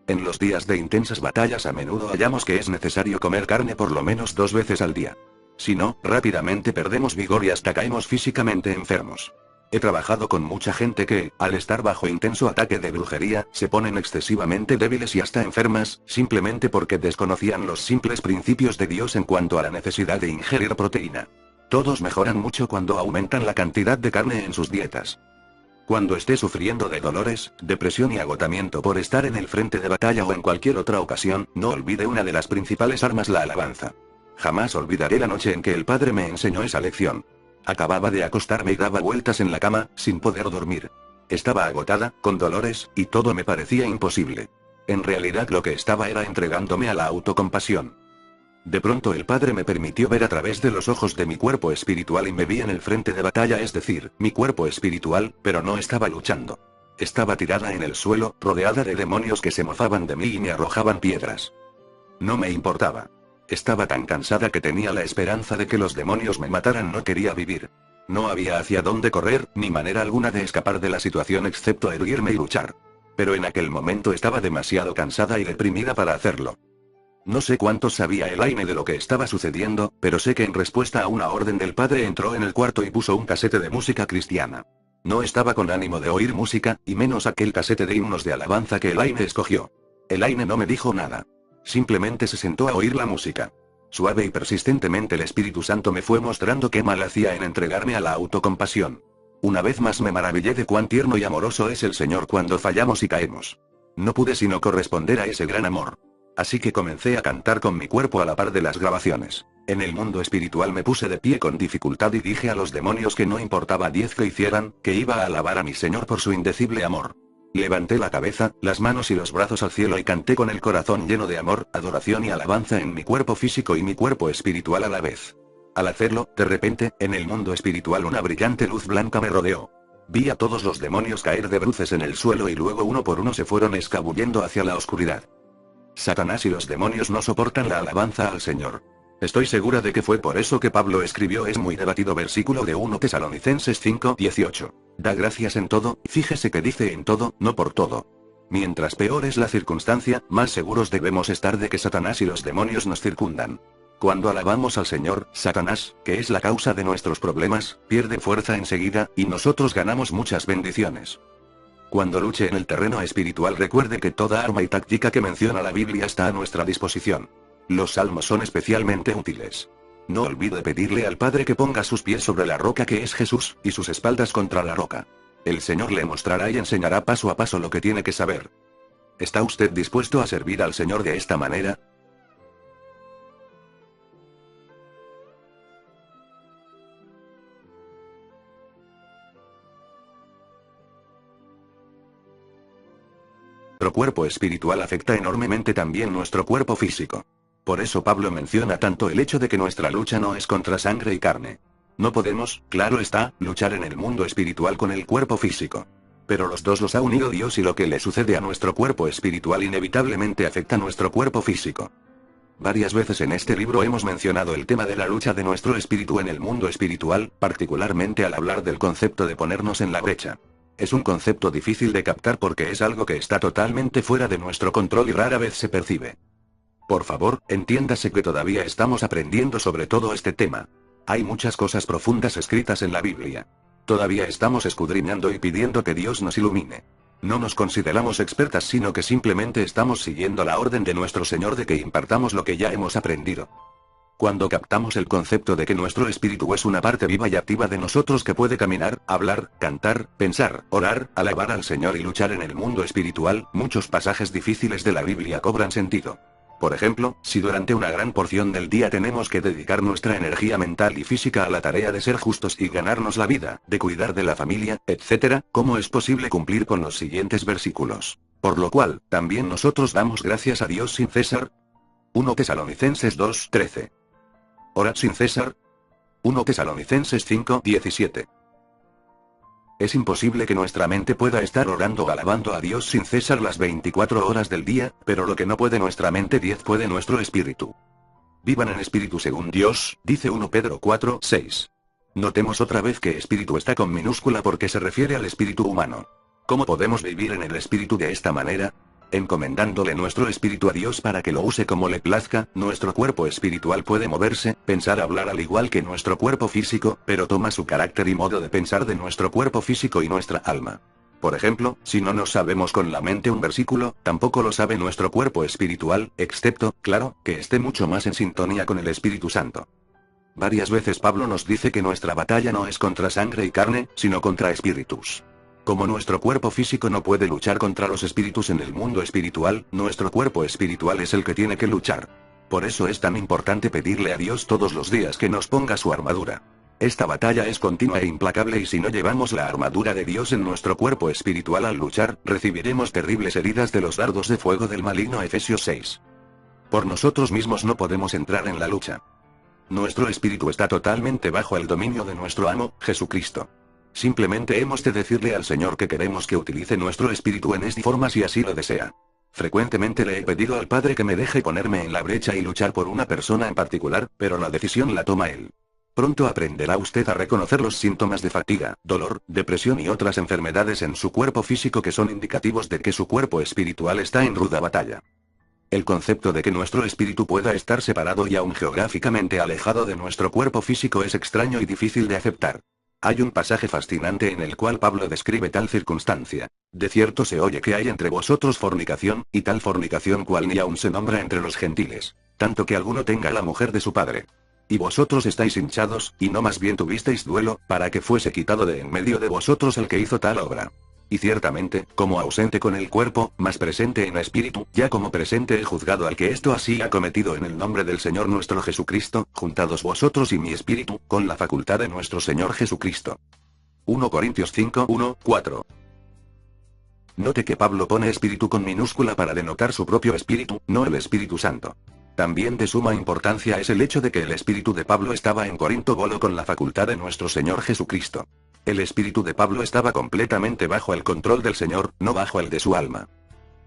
En los días de intensas batallas a menudo hallamos que es necesario comer carne por lo menos 2 veces al día. Si no, rápidamente perdemos vigor y hasta caemos físicamente enfermos. He trabajado con mucha gente que, al estar bajo intenso ataque de brujería, se ponen excesivamente débiles y hasta enfermas, simplemente porque desconocían los simples principios de Dios en cuanto a la necesidad de ingerir proteína. Todos mejoran mucho cuando aumentan la cantidad de carne en sus dietas. Cuando esté sufriendo de dolores, depresión y agotamiento por estar en el frente de batalla o en cualquier otra ocasión, no olvide una de las principales armas: la alabanza. Jamás olvidaré la noche en que el Padre me enseñó esa lección. Acababa de acostarme y daba vueltas en la cama, sin poder dormir. Estaba agotada, con dolores, y todo me parecía imposible. En realidad lo que estaba era entregándome a la autocompasión. De pronto el Padre me permitió ver a través de los ojos de mi cuerpo espiritual y me vi en el frente de batalla, es decir, mi cuerpo espiritual, pero no estaba luchando. Estaba tirada en el suelo, rodeada de demonios que se mofaban de mí y me arrojaban piedras. No me importaba. Estaba tan cansada que tenía la esperanza de que los demonios me mataran, no quería vivir. No había hacia dónde correr, ni manera alguna de escapar de la situación excepto erguirme y luchar. Pero en aquel momento estaba demasiado cansada y deprimida para hacerlo. No sé cuánto sabía Elaine de lo que estaba sucediendo, pero sé que en respuesta a una orden del Padre entró en el cuarto y puso un casete de música cristiana. No estaba con ánimo de oír música, y menos aquel casete de himnos de alabanza que Elaine escogió. Elaine no me dijo nada. Simplemente se sentó a oír la música. Suave y persistentemente el Espíritu Santo me fue mostrando qué mal hacía en entregarme a la autocompasión. Una vez más me maravillé de cuán tierno y amoroso es el Señor cuando fallamos y caemos. No pude sino corresponder a ese gran amor. Así que comencé a cantar con mi cuerpo a la par de las grabaciones. En el mundo espiritual me puse de pie con dificultad y dije a los demonios que no importaba 10 que hicieran, que iba a alabar a mi Señor por su indecible amor. Levanté la cabeza, las manos y los brazos al cielo y canté con el corazón lleno de amor, adoración y alabanza en mi cuerpo físico y mi cuerpo espiritual a la vez. Al hacerlo, de repente, en el mundo espiritual una brillante luz blanca me rodeó. Vi a todos los demonios caer de bruces en el suelo y luego uno por uno se fueron escabullendo hacia la oscuridad. Satanás y los demonios no soportan la alabanza al Señor. Estoy segura de que fue por eso que Pablo escribió es muy debatido versículo de 1 Tesalonicenses 5:18. Da gracias en todo, fíjese que dice en todo, no por todo. Mientras peor es la circunstancia, más seguros debemos estar de que Satanás y los demonios nos circundan. Cuando alabamos al Señor, Satanás, que es la causa de nuestros problemas, pierde fuerza enseguida, y nosotros ganamos muchas bendiciones. Cuando luche en el terreno espiritual, recuerde que toda arma y táctica que menciona la Biblia está a nuestra disposición. Los salmos son especialmente útiles. No olvide pedirle al Padre que ponga sus pies sobre la roca que es Jesús, y sus espaldas contra la roca. El Señor le mostrará y enseñará paso a paso lo que tiene que saber. ¿Está usted dispuesto a servir al Señor de esta manera? Nuestro cuerpo espiritual afecta enormemente también nuestro cuerpo físico. Por eso Pablo menciona tanto el hecho de que nuestra lucha no es contra sangre y carne. No podemos, claro está, luchar en el mundo espiritual con el cuerpo físico. Pero los dos los ha unido Dios y lo que le sucede a nuestro cuerpo espiritual inevitablemente afecta a nuestro cuerpo físico. Varias veces en este libro hemos mencionado el tema de la lucha de nuestro espíritu en el mundo espiritual, particularmente al hablar del concepto de ponernos en la brecha. Es un concepto difícil de captar porque es algo que está totalmente fuera de nuestro control y rara vez se percibe. Por favor, entiéndase que todavía estamos aprendiendo sobre todo este tema. Hay muchas cosas profundas escritas en la Biblia. Todavía estamos escudriñando y pidiendo que Dios nos ilumine. No nos consideramos expertas, sino que simplemente estamos siguiendo la orden de nuestro Señor de que impartamos lo que ya hemos aprendido. Cuando captamos el concepto de que nuestro espíritu es una parte viva y activa de nosotros que puede caminar, hablar, cantar, pensar, orar, alabar al Señor y luchar en el mundo espiritual, muchos pasajes difíciles de la Biblia cobran sentido. Por ejemplo, si durante una gran porción del día tenemos que dedicar nuestra energía mental y física a la tarea de ser justos y ganarnos la vida, de cuidar de la familia, etc., ¿cómo es posible cumplir con los siguientes versículos? Por lo cual, también nosotros damos gracias a Dios sin cesar. 1 Tesalonicenses 2:13. Orad sin cesar. 1 Tesalonicenses 5:17. Es imposible que nuestra mente pueda estar orando o alabando a Dios sin cesar las 24 horas del día, pero lo que no puede nuestra mente 10 puede nuestro espíritu. Vivan en espíritu según Dios, dice 1 Pedro 4:6. Notemos otra vez que espíritu está con minúscula porque se refiere al espíritu humano. ¿Cómo podemos vivir en el espíritu de esta manera? Encomendándole nuestro espíritu a Dios para que lo use como le plazca, nuestro cuerpo espiritual puede moverse, pensar, hablar al igual que nuestro cuerpo físico, pero toma su carácter y modo de pensar de nuestro cuerpo físico y nuestra alma. Por ejemplo, si no nos sabemos con la mente un versículo, tampoco lo sabe nuestro cuerpo espiritual, excepto, claro, que esté mucho más en sintonía con el Espíritu Santo. Varias veces Pablo nos dice que nuestra batalla no es contra sangre y carne, sino contra espíritus. Como nuestro cuerpo físico no puede luchar contra los espíritus en el mundo espiritual, nuestro cuerpo espiritual es el que tiene que luchar. Por eso es tan importante pedirle a Dios todos los días que nos ponga su armadura. Esta batalla es continua e implacable y si no llevamos la armadura de Dios en nuestro cuerpo espiritual al luchar, recibiremos terribles heridas de los dardos de fuego del maligno. Efesios 6. Por nosotros mismos no podemos entrar en la lucha. Nuestro espíritu está totalmente bajo el dominio de nuestro amo, Jesucristo. Simplemente hemos de decirle al Señor que queremos que utilice nuestro espíritu en esta forma si así lo desea. Frecuentemente le he pedido al Padre que me deje ponerme en la brecha y luchar por una persona en particular, pero la decisión la toma Él. Pronto aprenderá usted a reconocer los síntomas de fatiga, dolor, depresión y otras enfermedades en su cuerpo físico que son indicativos de que su cuerpo espiritual está en ruda batalla. El concepto de que nuestro espíritu pueda estar separado y aún geográficamente alejado de nuestro cuerpo físico es extraño y difícil de aceptar. Hay un pasaje fascinante en el cual Pablo describe tal circunstancia. De cierto se oye que hay entre vosotros fornicación, y tal fornicación cual ni aún se nombra entre los gentiles, tanto que alguno tenga la mujer de su padre. Y vosotros estáis hinchados, y no más bien tuvisteis duelo, para que fuese quitado de en medio de vosotros el que hizo tal obra. Y ciertamente, como ausente con el cuerpo, mas presente en espíritu, ya como presente he juzgado al que esto así ha cometido en el nombre del Señor nuestro Jesucristo, juntados vosotros y mi espíritu, con la facultad de nuestro Señor Jesucristo. 1 Corintios 5, 1, 4. Note que Pablo pone espíritu con minúscula para denotar su propio espíritu, no el Espíritu Santo. También de suma importancia es el hecho de que el espíritu de Pablo estaba en Corinto golo con la facultad de nuestro Señor Jesucristo. El espíritu de Pablo estaba completamente bajo el control del Señor, no bajo el de su alma.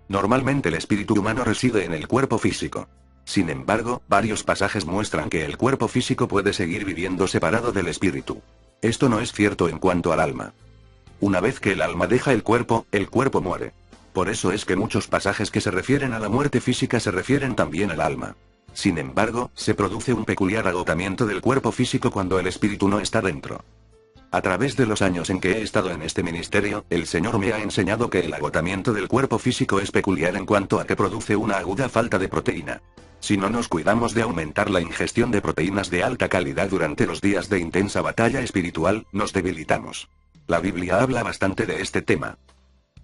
Normalmente el espíritu humano reside en el cuerpo físico. Sin embargo, varios pasajes muestran que el cuerpo físico puede seguir viviendo separado del espíritu. Esto no es cierto en cuanto al alma. Una vez que el alma deja el cuerpo muere. Por eso es que muchos pasajes que se refieren a la muerte física se refieren también al alma. Sin embargo, se produce un peculiar agotamiento del cuerpo físico cuando el espíritu no está dentro. A través de los años en que he estado en este ministerio, el Señor me ha enseñado que el agotamiento del cuerpo físico es peculiar en cuanto a que produce una aguda falta de proteína. Si no nos cuidamos de aumentar la ingestión de proteínas de alta calidad durante los días de intensa batalla espiritual, nos debilitamos. La Biblia habla bastante de este tema.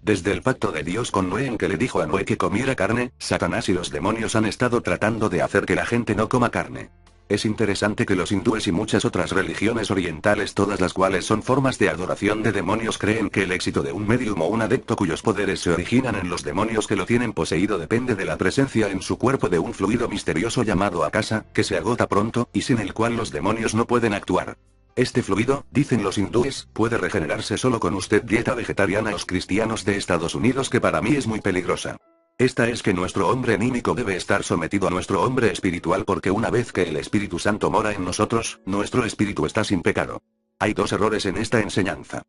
Desde el pacto de Dios con Noé en que le dijo a Noé que comiera carne, Satanás y los demonios han estado tratando de hacer que la gente no coma carne. Es interesante que los hindúes y muchas otras religiones orientales, todas las cuales son formas de adoración de demonios, creen que el éxito de un medium o un adepto cuyos poderes se originan en los demonios que lo tienen poseído depende de la presencia en su cuerpo de un fluido misterioso llamado akasa, que se agota pronto, y sin el cual los demonios no pueden actuar. Este fluido, dicen los hindúes, puede regenerarse solo con usted dieta vegetariana. Los cristianos de Estados Unidos, que para mí es muy peligrosa. Esta es que nuestro hombre anímico debe estar sometido a nuestro hombre espiritual porque una vez que el Espíritu Santo mora en nosotros, nuestro espíritu está sin pecado. Hay dos errores en esta enseñanza.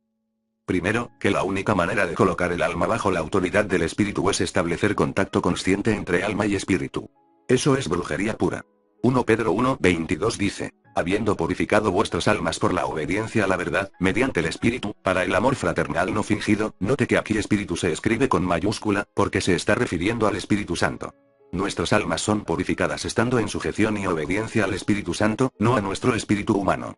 Primero, que la única manera de colocar el alma bajo la autoridad del espíritu es establecer contacto consciente entre alma y espíritu. Eso es brujería pura. 1 Pedro 1:22 dice, habiendo purificado vuestras almas por la obediencia a la verdad, mediante el Espíritu, para el amor fraternal no fingido. Note que aquí Espíritu se escribe con mayúscula, porque se está refiriendo al Espíritu Santo. Nuestras almas son purificadas estando en sujeción y obediencia al Espíritu Santo, no a nuestro espíritu humano.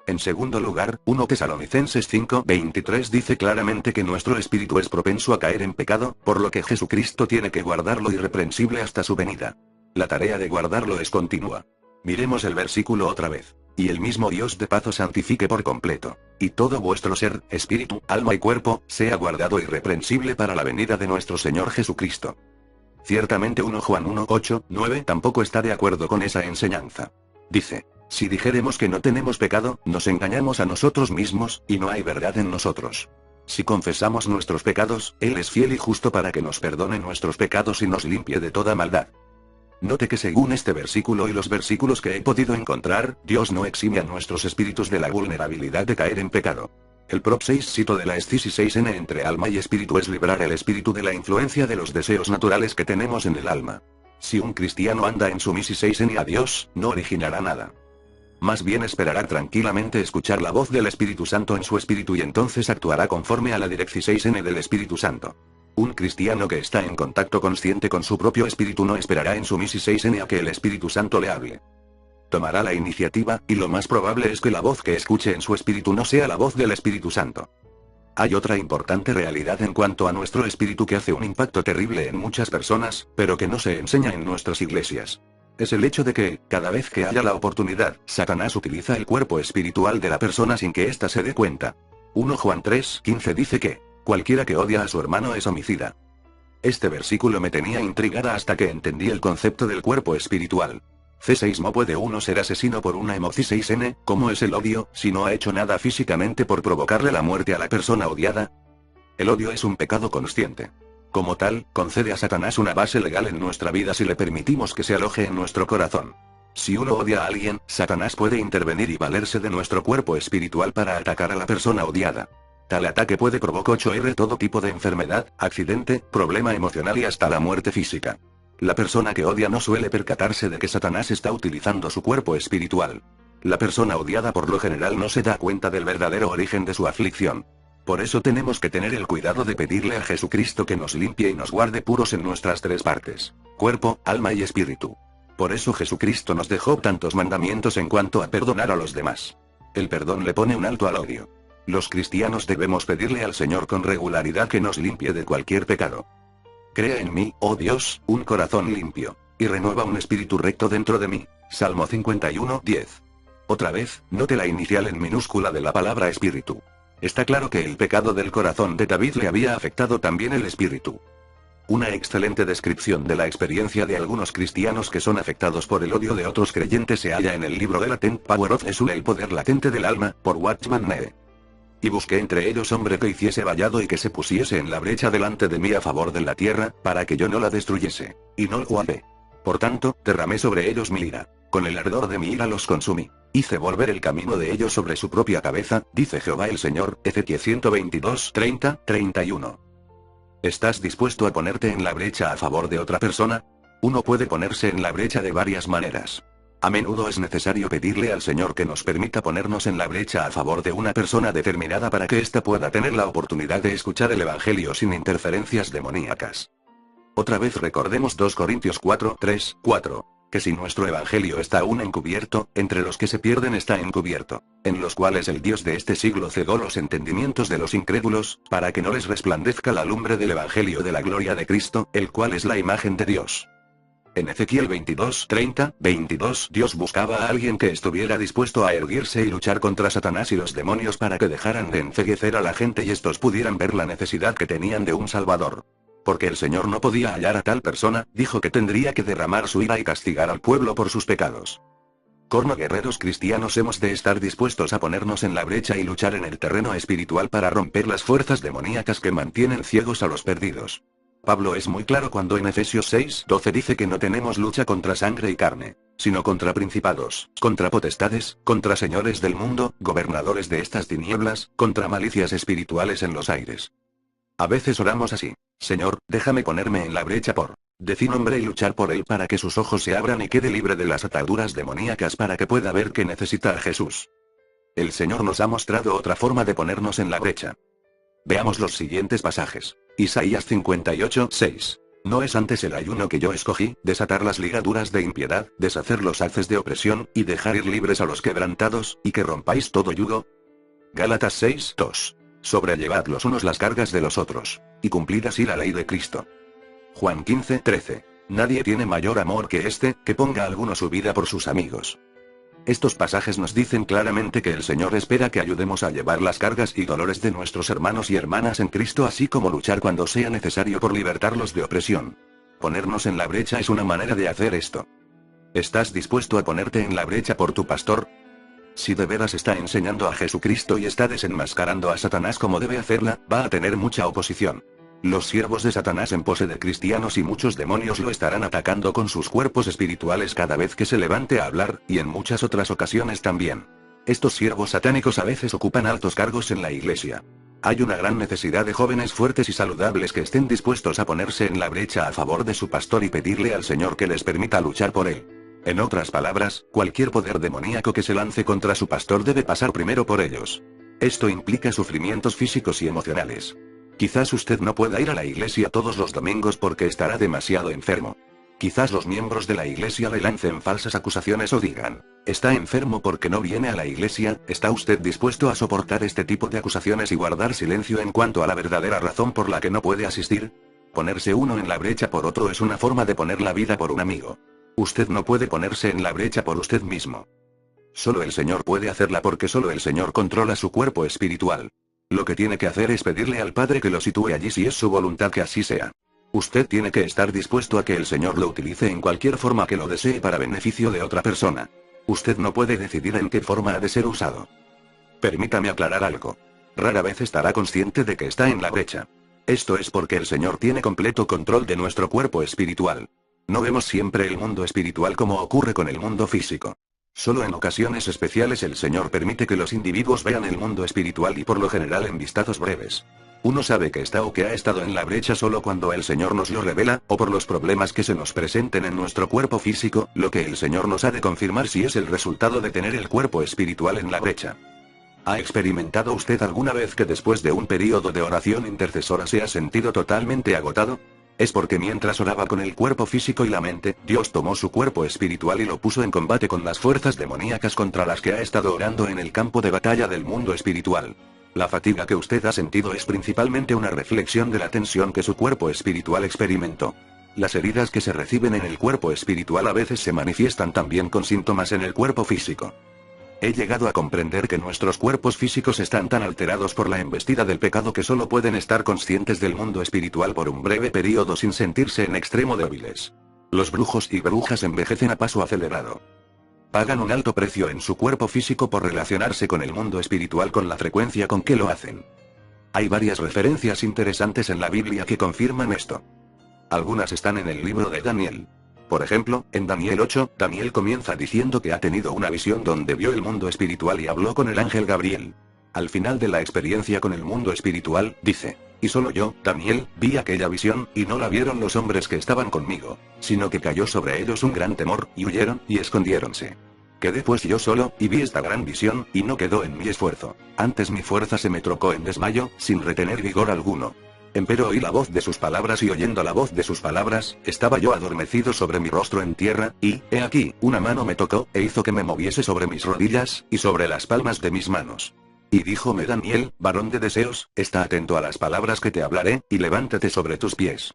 En segundo lugar, 1 Tesalonicenses 5:23 dice claramente que nuestro espíritu es propenso a caer en pecado, por lo que Jesucristo tiene que guardarlo irreprensible hasta su venida. La tarea de guardarlo es continua. Miremos el versículo otra vez. Y el mismo Dios de paz os santifique por completo, y todo vuestro ser, espíritu, alma y cuerpo, sea guardado irreprensible para la venida de nuestro Señor Jesucristo. Ciertamente 1 Juan 1:8, 9 tampoco está de acuerdo con esa enseñanza. Dice, si dijéremos que no tenemos pecado, nos engañamos a nosotros mismos, y no hay verdad en nosotros. Si confesamos nuestros pecados, Él es fiel y justo para que nos perdone nuestros pecados y nos limpie de toda maldad. Note que según este versículo y los versículos que he podido encontrar, Dios no exime a nuestros espíritus de la vulnerabilidad de caer en pecado. El propósito de la escisis 6N entre alma y espíritu es liberar el espíritu de la influencia de los deseos naturales que tenemos en el alma. Si un cristiano anda en su misi 6N a Dios, no originará nada. Más bien esperará tranquilamente escuchar la voz del Espíritu Santo en su espíritu y entonces actuará conforme a la dirección 6N del Espíritu Santo. Un cristiano que está en contacto consciente con su propio espíritu no esperará en su misi 6N a que el Espíritu Santo le hable. Tomará la iniciativa, y lo más probable es que la voz que escuche en su espíritu no sea la voz del Espíritu Santo. Hay otra importante realidad en cuanto a nuestro espíritu que hace un impacto terrible en muchas personas, pero que no se enseña en nuestras iglesias. Es el hecho de que, cada vez que haya la oportunidad, Satanás utiliza el cuerpo espiritual de la persona sin que ésta se dé cuenta. 1 Juan 3:15 dice que, cualquiera que odia a su hermano es homicida. Este versículo me tenía intrigada hasta que entendí el concepto del cuerpo espiritual. C6 ¿No puede uno ser asesino por una emoción 6N, como es el odio, si no ha hecho nada físicamente por provocarle la muerte a la persona odiada? El odio es un pecado consciente. Como tal, concede a Satanás una base legal en nuestra vida si le permitimos que se aloje en nuestro corazón. Si uno odia a alguien, Satanás puede intervenir y valerse de nuestro cuerpo espiritual para atacar a la persona odiada. Tal ataque puede provocar todo tipo de enfermedad, accidente, problema emocional y hasta la muerte física. La persona que odia no suele percatarse de que Satanás está utilizando su cuerpo espiritual. La persona odiada por lo general no se da cuenta del verdadero origen de su aflicción. Por eso tenemos que tener el cuidado de pedirle a Jesucristo que nos limpie y nos guarde puros en nuestras tres partes: cuerpo, alma y espíritu. Por eso Jesucristo nos dejó tantos mandamientos en cuanto a perdonar a los demás. El perdón le pone un alto al odio. Los cristianos debemos pedirle al Señor con regularidad que nos limpie de cualquier pecado. Crea en mí, oh Dios, un corazón limpio, y renueva un espíritu recto dentro de mí. Salmo 51:10. Otra vez, note la inicial en minúscula de la palabra espíritu. Está claro que el pecado del corazón de David le había afectado también el espíritu. Una excelente descripción de la experiencia de algunos cristianos que son afectados por el odio de otros creyentes se halla en el libro de Latent Power of the Soul, el poder latente del alma, por Watchman Nee. Y busqué entre ellos hombre que hiciese vallado y que se pusiese en la brecha delante de mí a favor de la tierra, para que yo no la destruyese. Y no lo haré. Por tanto, derramé sobre ellos mi ira. Con el ardor de mi ira los consumí. Hice volver el camino de ellos sobre su propia cabeza, dice Jehová el Señor. Ezequiel 122:30-31. ¿Estás dispuesto a ponerte en la brecha a favor de otra persona? Uno puede ponerse en la brecha de varias maneras. A menudo es necesario pedirle al Señor que nos permita ponernos en la brecha a favor de una persona determinada para que ésta pueda tener la oportunidad de escuchar el Evangelio sin interferencias demoníacas. Otra vez recordemos 2 Corintios 4:3-4. Que si nuestro evangelio está aún encubierto, entre los que se pierden está encubierto, en los cuales el Dios de este siglo cegó los entendimientos de los incrédulos, para que no les resplandezca la lumbre del evangelio de la gloria de Cristo, el cual es la imagen de Dios. En Ezequiel 22:30-22 Dios buscaba a alguien que estuviera dispuesto a erguirse y luchar contra Satanás y los demonios para que dejaran de enceguecer a la gente y estos pudieran ver la necesidad que tenían de un Salvador. Porque el Señor no podía hallar a tal persona, dijo que tendría que derramar su ira y castigar al pueblo por sus pecados. Como guerreros cristianos hemos de estar dispuestos a ponernos en la brecha y luchar en el terreno espiritual para romper las fuerzas demoníacas que mantienen ciegos a los perdidos. Pablo es muy claro cuando en Efesios 6:12 dice que no tenemos lucha contra sangre y carne, sino contra principados, contra potestades, contra señores del mundo, gobernadores de estas tinieblas, contra malicias espirituales en los aires. A veces oramos así: Señor, déjame ponerme en la brecha por decir nombre y luchar por él para que sus ojos se abran y quede libre de las ataduras demoníacas para que pueda ver que necesita a Jesús. El Señor nos ha mostrado otra forma de ponernos en la brecha. Veamos los siguientes pasajes. Isaías 58:6. ¿No es antes el ayuno que yo escogí, desatar las ligaduras de impiedad, deshacer los haces de opresión, y dejar ir libres a los quebrantados, y que rompáis todo yugo? Gálatas 6:2. Sobrellevad los unos las cargas de los otros, y cumplid así la ley de Cristo. Juan 15:13. Nadie tiene mayor amor que este, que ponga alguno su vida por sus amigos. Estos pasajes nos dicen claramente que el Señor espera que ayudemos a llevar las cargas y dolores de nuestros hermanos y hermanas en Cristo, así como luchar cuando sea necesario por libertarlos de opresión. Ponernos en la brecha es una manera de hacer esto. ¿Estás dispuesto a ponerte en la brecha por tu pastor? Si de veras está enseñando a Jesucristo y está desenmascarando a Satanás como debe hacerla, va a tener mucha oposición. Los siervos de Satanás en pose de cristianos y muchos demonios lo estarán atacando con sus cuerpos espirituales cada vez que se levante a hablar, y en muchas otras ocasiones también. Estos siervos satánicos a veces ocupan altos cargos en la iglesia. Hay una gran necesidad de jóvenes fuertes y saludables que estén dispuestos a ponerse en la brecha a favor de su pastor y pedirle al Señor que les permita luchar por él. En otras palabras, cualquier poder demoníaco que se lance contra su pastor debe pasar primero por ellos. Esto implica sufrimientos físicos y emocionales. Quizás usted no pueda ir a la iglesia todos los domingos porque estará demasiado enfermo. Quizás los miembros de la iglesia le lancen falsas acusaciones o digan, está enfermo porque no viene a la iglesia. ¿Está usted dispuesto a soportar este tipo de acusaciones y guardar silencio en cuanto a la verdadera razón por la que no puede asistir? Ponerse uno en la brecha por otro es una forma de poner la vida por un amigo. Usted no puede ponerse en la brecha por usted mismo. Solo el Señor puede hacerla porque solo el Señor controla su cuerpo espiritual. Lo que tiene que hacer es pedirle al Padre que lo sitúe allí si es su voluntad que así sea. Usted tiene que estar dispuesto a que el Señor lo utilice en cualquier forma que lo desee para beneficio de otra persona. Usted no puede decidir en qué forma ha de ser usado. Permítame aclarar algo. Rara vez estará consciente de que está en la brecha. Esto es porque el Señor tiene completo control de nuestro cuerpo espiritual. No vemos siempre el mundo espiritual como ocurre con el mundo físico. Solo en ocasiones especiales el Señor permite que los individuos vean el mundo espiritual y por lo general en vistazos breves. Uno sabe que está o que ha estado en la brecha solo cuando el Señor nos lo revela, o por los problemas que se nos presenten en nuestro cuerpo físico, lo que el Señor nos ha de confirmar si es el resultado de tener el cuerpo espiritual en la brecha. ¿Ha experimentado usted alguna vez que después de un periodo de oración intercesora se ha sentido totalmente agotado? Es porque mientras oraba con el cuerpo físico y la mente, Dios tomó su cuerpo espiritual y lo puso en combate con las fuerzas demoníacas contra las que ha estado orando en el campo de batalla del mundo espiritual. La fatiga que usted ha sentido es principalmente una reflexión de la tensión que su cuerpo espiritual experimentó. Las heridas que se reciben en el cuerpo espiritual a veces se manifiestan también con síntomas en el cuerpo físico. He llegado a comprender que nuestros cuerpos físicos están tan alterados por la embestida del pecado que solo pueden estar conscientes del mundo espiritual por un breve periodo sin sentirse en extremo débiles. Los brujos y brujas envejecen a paso acelerado. Pagan un alto precio en su cuerpo físico por relacionarse con el mundo espiritual con la frecuencia con que lo hacen. Hay varias referencias interesantes en la Biblia que confirman esto. Algunas están en el libro de Daniel. Por ejemplo, en Daniel 8, Daniel comienza diciendo que ha tenido una visión donde vio el mundo espiritual y habló con el ángel Gabriel. Al final de la experiencia con el mundo espiritual, dice, y solo yo, Daniel, vi aquella visión, y no la vieron los hombres que estaban conmigo, sino que cayó sobre ellos un gran temor, y huyeron, y escondiéronse. Quedé pues yo solo, y vi esta gran visión, y no quedó en mi esfuerzo. Antes mi fuerza se me trocó en desmayo, sin retener vigor alguno. Empero oí la voz de sus palabras y oyendo la voz de sus palabras, estaba yo adormecido sobre mi rostro en tierra, y, he aquí, una mano me tocó, e hizo que me moviese sobre mis rodillas, y sobre las palmas de mis manos. Y díjome Daniel, varón de deseos, está atento a las palabras que te hablaré, y levántate sobre tus pies.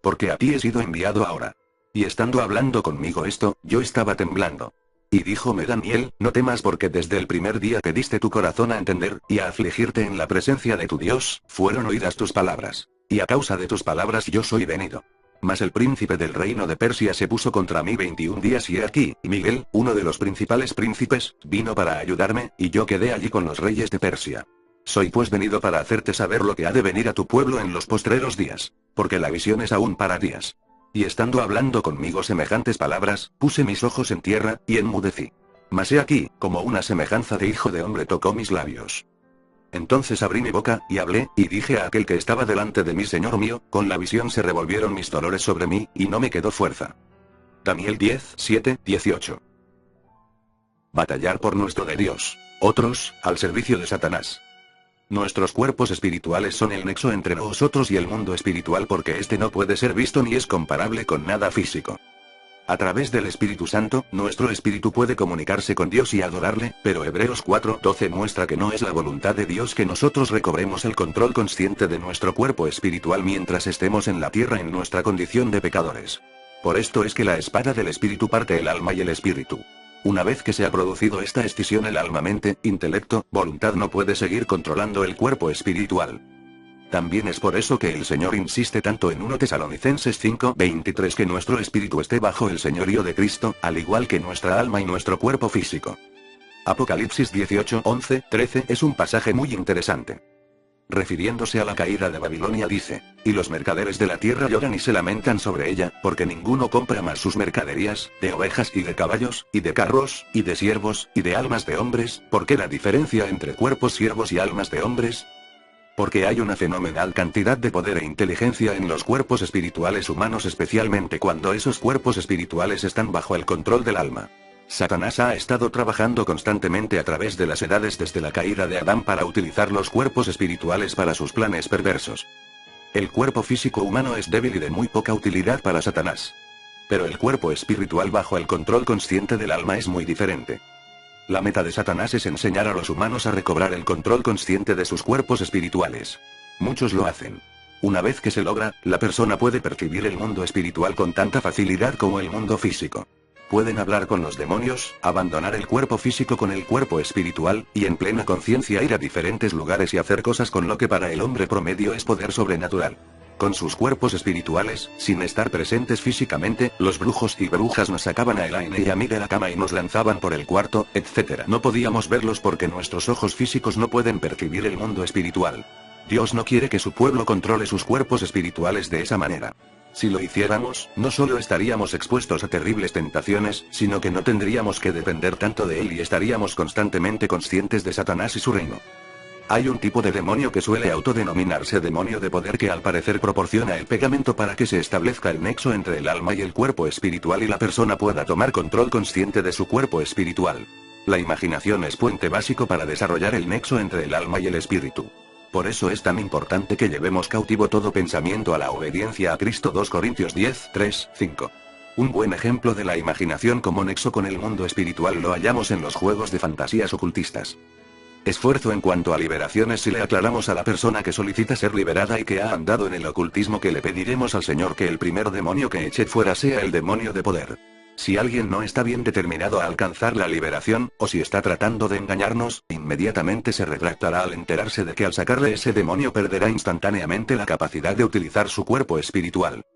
Porque a ti he sido enviado ahora. Y estando hablando conmigo esto, yo estaba temblando. Y díjome Daniel, no temas porque desde el primer día que diste tu corazón a entender, y a afligirte en la presencia de tu Dios, fueron oídas tus palabras. Y a causa de tus palabras yo soy venido. Mas el príncipe del reino de Persia se puso contra mí 21 días y he aquí, Miguel, uno de los principales príncipes, vino para ayudarme, y yo quedé allí con los reyes de Persia. Soy pues venido para hacerte saber lo que ha de venir a tu pueblo en los postreros días, porque la visión es aún para días. Y estando hablando conmigo semejantes palabras, puse mis ojos en tierra, y enmudecí. Mas he aquí, como una semejanza de hijo de hombre tocó mis labios. Entonces abrí mi boca, y hablé, y dije a aquel que estaba delante de mí, Señor mío, con la visión se revolvieron mis dolores sobre mí, y no me quedó fuerza. Daniel 10, 7, 18. Batallar por nuestro de Dios. Otros, al servicio de Satanás. Nuestros cuerpos espirituales son el nexo entre nosotros y el mundo espiritual porque este no puede ser visto ni es comparable con nada físico. A través del Espíritu Santo, nuestro espíritu puede comunicarse con Dios y adorarle, pero Hebreos 4:12 muestra que no es la voluntad de Dios que nosotros recobremos el control consciente de nuestro cuerpo espiritual mientras estemos en la tierra en nuestra condición de pecadores. Por esto es que la espada del Espíritu parte el alma y el espíritu. Una vez que se ha producido esta escisión el alma-mente, intelecto, voluntad no puede seguir controlando el cuerpo espiritual. También es por eso que el Señor insiste tanto en 1 Tesalonicenses 5:23 que nuestro espíritu esté bajo el señorío de Cristo, al igual que nuestra alma y nuestro cuerpo físico. Apocalipsis 18:11-13 es un pasaje muy interesante. Refiriéndose a la caída de Babilonia dice: y los mercaderes de la tierra lloran y se lamentan sobre ella, porque ninguno compra más sus mercaderías, de ovejas y de caballos, y de carros, y de siervos, y de almas de hombres. ¿Por qué la diferencia entre cuerpos siervos y almas de hombres? Porque hay una fenomenal cantidad de poder e inteligencia en los cuerpos espirituales humanos, especialmente cuando esos cuerpos espirituales están bajo el control del alma. Satanás ha estado trabajando constantemente a través de las edades desde la caída de Adán para utilizar los cuerpos espirituales para sus planes perversos. El cuerpo físico humano es débil y de muy poca utilidad para Satanás. Pero el cuerpo espiritual bajo el control consciente del alma es muy diferente. La meta de Satanás es enseñar a los humanos a recobrar el control consciente de sus cuerpos espirituales. Muchos lo hacen. Una vez que se logra, la persona puede percibir el mundo espiritual con tanta facilidad como el mundo físico. Pueden hablar con los demonios, abandonar el cuerpo físico con el cuerpo espiritual, y en plena conciencia ir a diferentes lugares y hacer cosas con lo que para el hombre promedio es poder sobrenatural. Con sus cuerpos espirituales, sin estar presentes físicamente, los brujos y brujas nos sacaban a Elaine y a mí de la cama y nos lanzaban por el cuarto, etc. No podíamos verlos porque nuestros ojos físicos no pueden percibir el mundo espiritual. Dios no quiere que su pueblo controle sus cuerpos espirituales de esa manera. Si lo hiciéramos, no solo estaríamos expuestos a terribles tentaciones, sino que no tendríamos que depender tanto de él y estaríamos constantemente conscientes de Satanás y su reino. Hay un tipo de demonio que suele autodenominarse demonio de poder que al parecer proporciona el pegamento para que se establezca el nexo entre el alma y el cuerpo espiritual y la persona pueda tomar control consciente de su cuerpo espiritual. La imaginación es puente básico para desarrollar el nexo entre el alma y el espíritu. Por eso es tan importante que llevemos cautivo todo pensamiento a la obediencia a Cristo. 2 Corintios 10, 3, 5. Un buen ejemplo de la imaginación como nexo con el mundo espiritual lo hallamos en los juegos de fantasías ocultistas. Esfuerzo en cuanto a liberaciones. Si le aclaramos a la persona que solicita ser liberada y que ha andado en el ocultismo, que le pediremos al Señor que el primer demonio que eche fuera sea el demonio de poder. Si alguien no está bien determinado a alcanzar la liberación, o si está tratando de engañarnos, inmediatamente se retractará al enterarse de que al sacarle ese demonio perderá instantáneamente la capacidad de utilizar su cuerpo espiritual.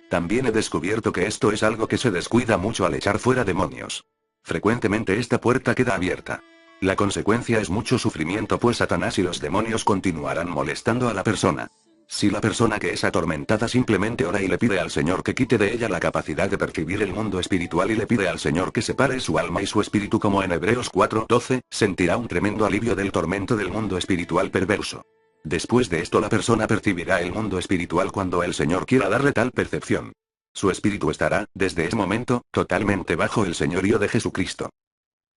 También he descubierto que esto es algo que se descuida mucho al echar fuera demonios. Frecuentemente esta puerta queda abierta. La consecuencia es mucho sufrimiento, pues Satanás y los demonios continuarán molestando a la persona. Si la persona que es atormentada simplemente ora y le pide al Señor que quite de ella la capacidad de percibir el mundo espiritual y le pide al Señor que separe su alma y su espíritu, como en Hebreos 4:12, sentirá un tremendo alivio del tormento del mundo espiritual perverso. Después de esto la persona percibirá el mundo espiritual cuando el Señor quiera darle tal percepción. Su espíritu estará, desde ese momento, totalmente bajo el señorío de Jesucristo.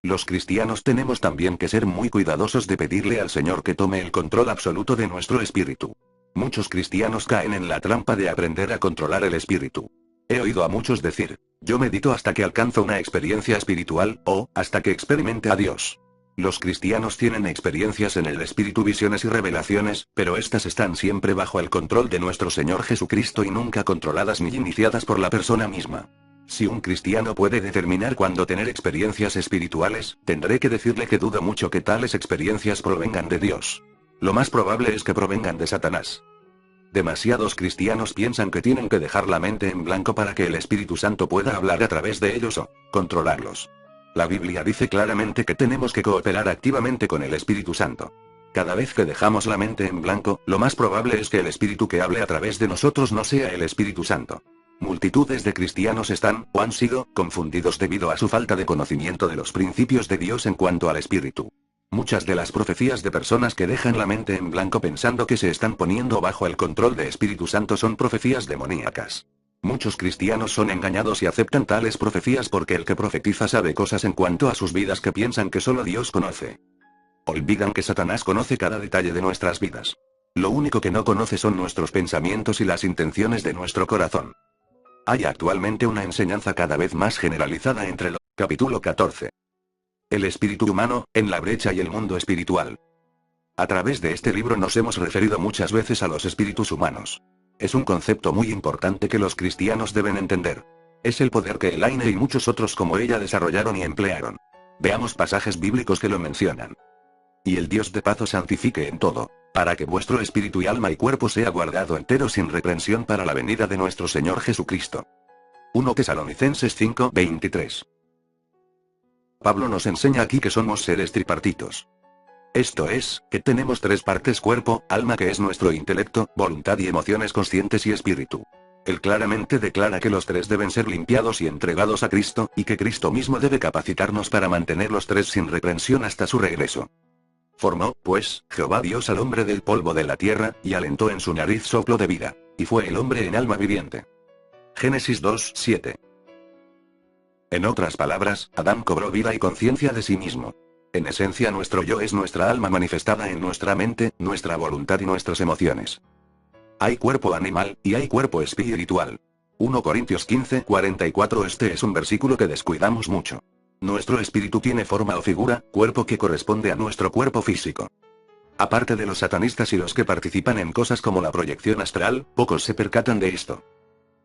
Los cristianos tenemos también que ser muy cuidadosos de pedirle al Señor que tome el control absoluto de nuestro espíritu. Muchos cristianos caen en la trampa de aprender a controlar el espíritu. He oído a muchos decir: yo medito hasta que alcanzo una experiencia espiritual, o hasta que experimente a Dios. Los cristianos tienen experiencias en el espíritu, visiones y revelaciones, pero estas están siempre bajo el control de nuestro Señor Jesucristo y nunca controladas ni iniciadas por la persona misma. Si un cristiano puede determinar cuándo tener experiencias espirituales, tendré que decirle que dudo mucho que tales experiencias provengan de Dios. Lo más probable es que provengan de Satanás. Demasiados cristianos piensan que tienen que dejar la mente en blanco para que el Espíritu Santo pueda hablar a través de ellos o controlarlos. La Biblia dice claramente que tenemos que cooperar activamente con el Espíritu Santo. Cada vez que dejamos la mente en blanco, lo más probable es que el Espíritu que hable a través de nosotros no sea el Espíritu Santo. Multitudes de cristianos están, o han sido, confundidos debido a su falta de conocimiento de los principios de Dios en cuanto al Espíritu. Muchas de las profecías de personas que dejan la mente en blanco pensando que se están poniendo bajo el control de Espíritu Santo son profecías demoníacas. Muchos cristianos son engañados y aceptan tales profecías porque el que profetiza sabe cosas en cuanto a sus vidas que piensan que solo Dios conoce. Olvidan que Satanás conoce cada detalle de nuestras vidas. Lo único que no conoce son nuestros pensamientos y las intenciones de nuestro corazón. Hay actualmente una enseñanza cada vez más generalizada entre los... Capítulo 14. El espíritu humano, en la brecha y el mundo espiritual. A través de este libro nos hemos referido muchas veces a los espíritus humanos. Es un concepto muy importante que los cristianos deben entender. Es el poder que Elaine y muchos otros como ella desarrollaron y emplearon. Veamos pasajes bíblicos que lo mencionan. Y el Dios de paz os santifique en todo, para que vuestro espíritu y alma y cuerpo sea guardado entero sin reprensión para la venida de nuestro Señor Jesucristo. 1 Tesalonicenses 5:23. Pablo nos enseña aquí que somos seres tripartitos. Esto es, que tenemos tres partes: cuerpo, alma que es nuestro intelecto, voluntad y emociones conscientes y espíritu. Él claramente declara que los tres deben ser limpiados y entregados a Cristo, y que Cristo mismo debe capacitarnos para mantener los tres sin reprensión hasta su regreso. Formó, pues, Jehová Dios al hombre del polvo de la tierra, y alentó en su nariz soplo de vida. Y fue el hombre en alma viviente. Génesis 2:7. En otras palabras, Adán cobró vida y conciencia de sí mismo. En esencia, nuestro yo es nuestra alma manifestada en nuestra mente, nuestra voluntad y nuestras emociones. Hay cuerpo animal, y hay cuerpo espiritual. 1 Corintios 15:44. Este es un versículo que descuidamos mucho. Nuestro espíritu tiene forma o figura, cuerpo que corresponde a nuestro cuerpo físico. Aparte de los satanistas y los que participan en cosas como la proyección astral, pocos se percatan de esto.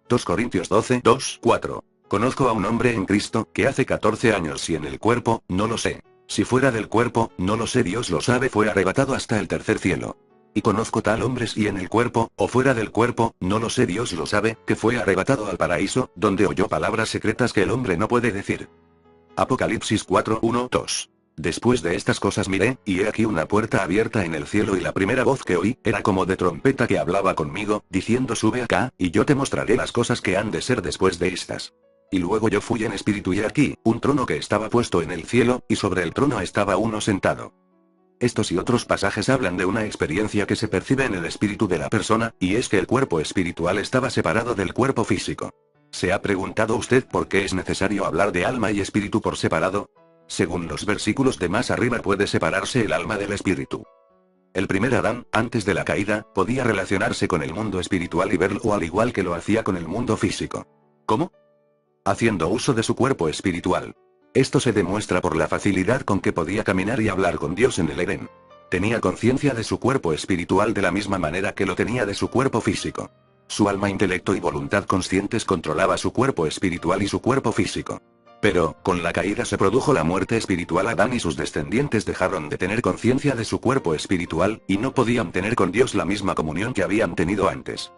2 Corintios 12:2-4. Conozco a un hombre en Cristo, que hace 14 años, si en el cuerpo, no lo sé. Si fuera del cuerpo, no lo sé, Dios lo sabe, fue arrebatado hasta el tercer cielo. Y conozco tal hombre, si en el cuerpo, o fuera del cuerpo, no lo sé, Dios lo sabe, que fue arrebatado al paraíso, donde oyó palabras secretas que el hombre no puede decir. Apocalipsis 4:1-2. Después de estas cosas miré, y he aquí una puerta abierta en el cielo, y la primera voz que oí, era como de trompeta que hablaba conmigo, diciendo: sube acá, y yo te mostraré las cosas que han de ser después de estas. Y luego yo fui en espíritu, y aquí, un trono que estaba puesto en el cielo, y sobre el trono estaba uno sentado. Estos y otros pasajes hablan de una experiencia que se percibe en el espíritu de la persona, y es que el cuerpo espiritual estaba separado del cuerpo físico. ¿Se ha preguntado usted por qué es necesario hablar de alma y espíritu por separado? Según los versículos de más arriba, puede separarse el alma del espíritu. El primer Adán, antes de la caída, podía relacionarse con el mundo espiritual y verlo al igual que lo hacía con el mundo físico. ¿Cómo? Haciendo uso de su cuerpo espiritual. Esto se demuestra por la facilidad con que podía caminar y hablar con Dios en el Edén. Tenía conciencia de su cuerpo espiritual de la misma manera que lo tenía de su cuerpo físico. Su alma, intelecto y voluntad conscientes controlaba su cuerpo espiritual y su cuerpo físico. Pero, con la caída se produjo la muerte espiritual. Adán y sus descendientes dejaron de tener conciencia de su cuerpo espiritual, y no podían tener con Dios la misma comunión que habían tenido antes.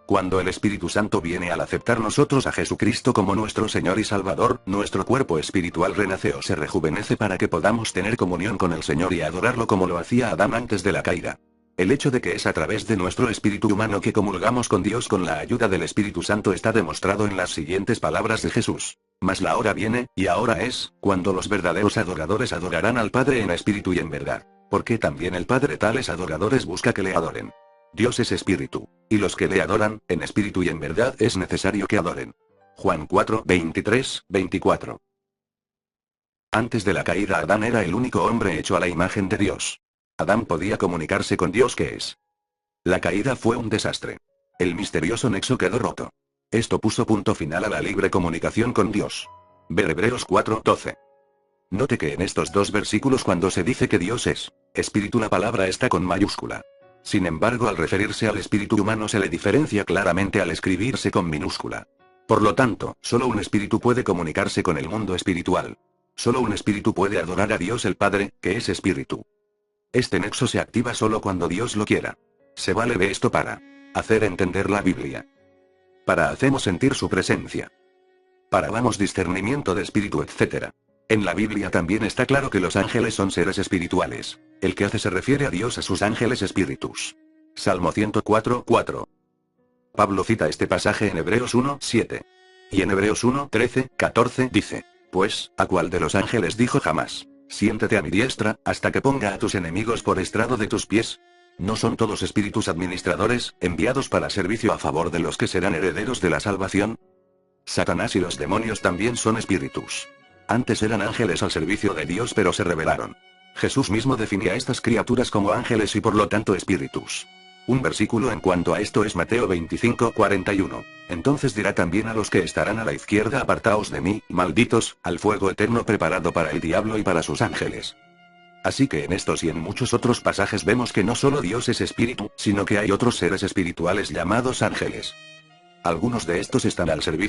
Cuando el Espíritu Santo viene al aceptar nosotros a Jesucristo como nuestro Señor y Salvador, nuestro cuerpo espiritual renace o se rejuvenece para que podamos tener comunión con el Señor y adorarlo como lo hacía Adán antes de la caída. El hecho de que es a través de nuestro espíritu humano que comulgamos con Dios con la ayuda del Espíritu Santo está demostrado en las siguientes palabras de Jesús. Mas la hora viene, y ahora es, cuando los verdaderos adoradores adorarán al Padre en espíritu y en verdad. Porque también el Padre tales adoradores busca que le adoren. Dios es espíritu, y los que le adoran, en espíritu y en verdad es necesario que adoren. Juan 4:23-24. Antes de la caída, Adán era el único hombre hecho a la imagen de Dios. Adán podía comunicarse con Dios, que es. La caída fue un desastre. El misterioso nexo quedó roto. Esto puso punto final a la libre comunicación con Dios. Ver Hebreos 4:12. Note que en estos dos versículos, cuando se dice que Dios es espíritu, la palabra está con mayúscula. Sin embargo, al referirse al espíritu humano se le diferencia claramente al escribirse con minúscula. Por lo tanto, solo un espíritu puede comunicarse con el mundo espiritual. Solo un espíritu puede adorar a Dios el Padre, que es espíritu. Este nexo se activa solo cuando Dios lo quiera. Se vale de esto para hacer entender la Biblia. Para hacemos sentir su presencia. Para damos discernimiento de espíritu, etc. En la Biblia también está claro que los ángeles son seres espirituales. El que hace se refiere a Dios, a sus ángeles espíritus. Salmo 104:4. Pablo cita este pasaje en Hebreos 1:7. Y en Hebreos 1:13-14 dice: Pues, ¿a cuál de los ángeles dijo jamás: siéntate a mi diestra, hasta que ponga a tus enemigos por estrado de tus pies? ¿No son todos espíritus administradores, enviados para servicio a favor de los que serán herederos de la salvación? Satanás y los demonios también son espíritus. Antes eran ángeles al servicio de Dios, pero se rebelaron. Jesús mismo definía a estas criaturas como ángeles y por lo tanto espíritus. Un versículo en cuanto a esto es Mateo 25:41. Entonces dirá también a los que estarán a la izquierda: apartaos de mí, malditos, al fuego eterno preparado para el diablo y para sus ángeles. Así que en estos y en muchos otros pasajes vemos que no solo Dios es espíritu, sino que hay otros seres espirituales llamados ángeles. Algunos de estos están al servicio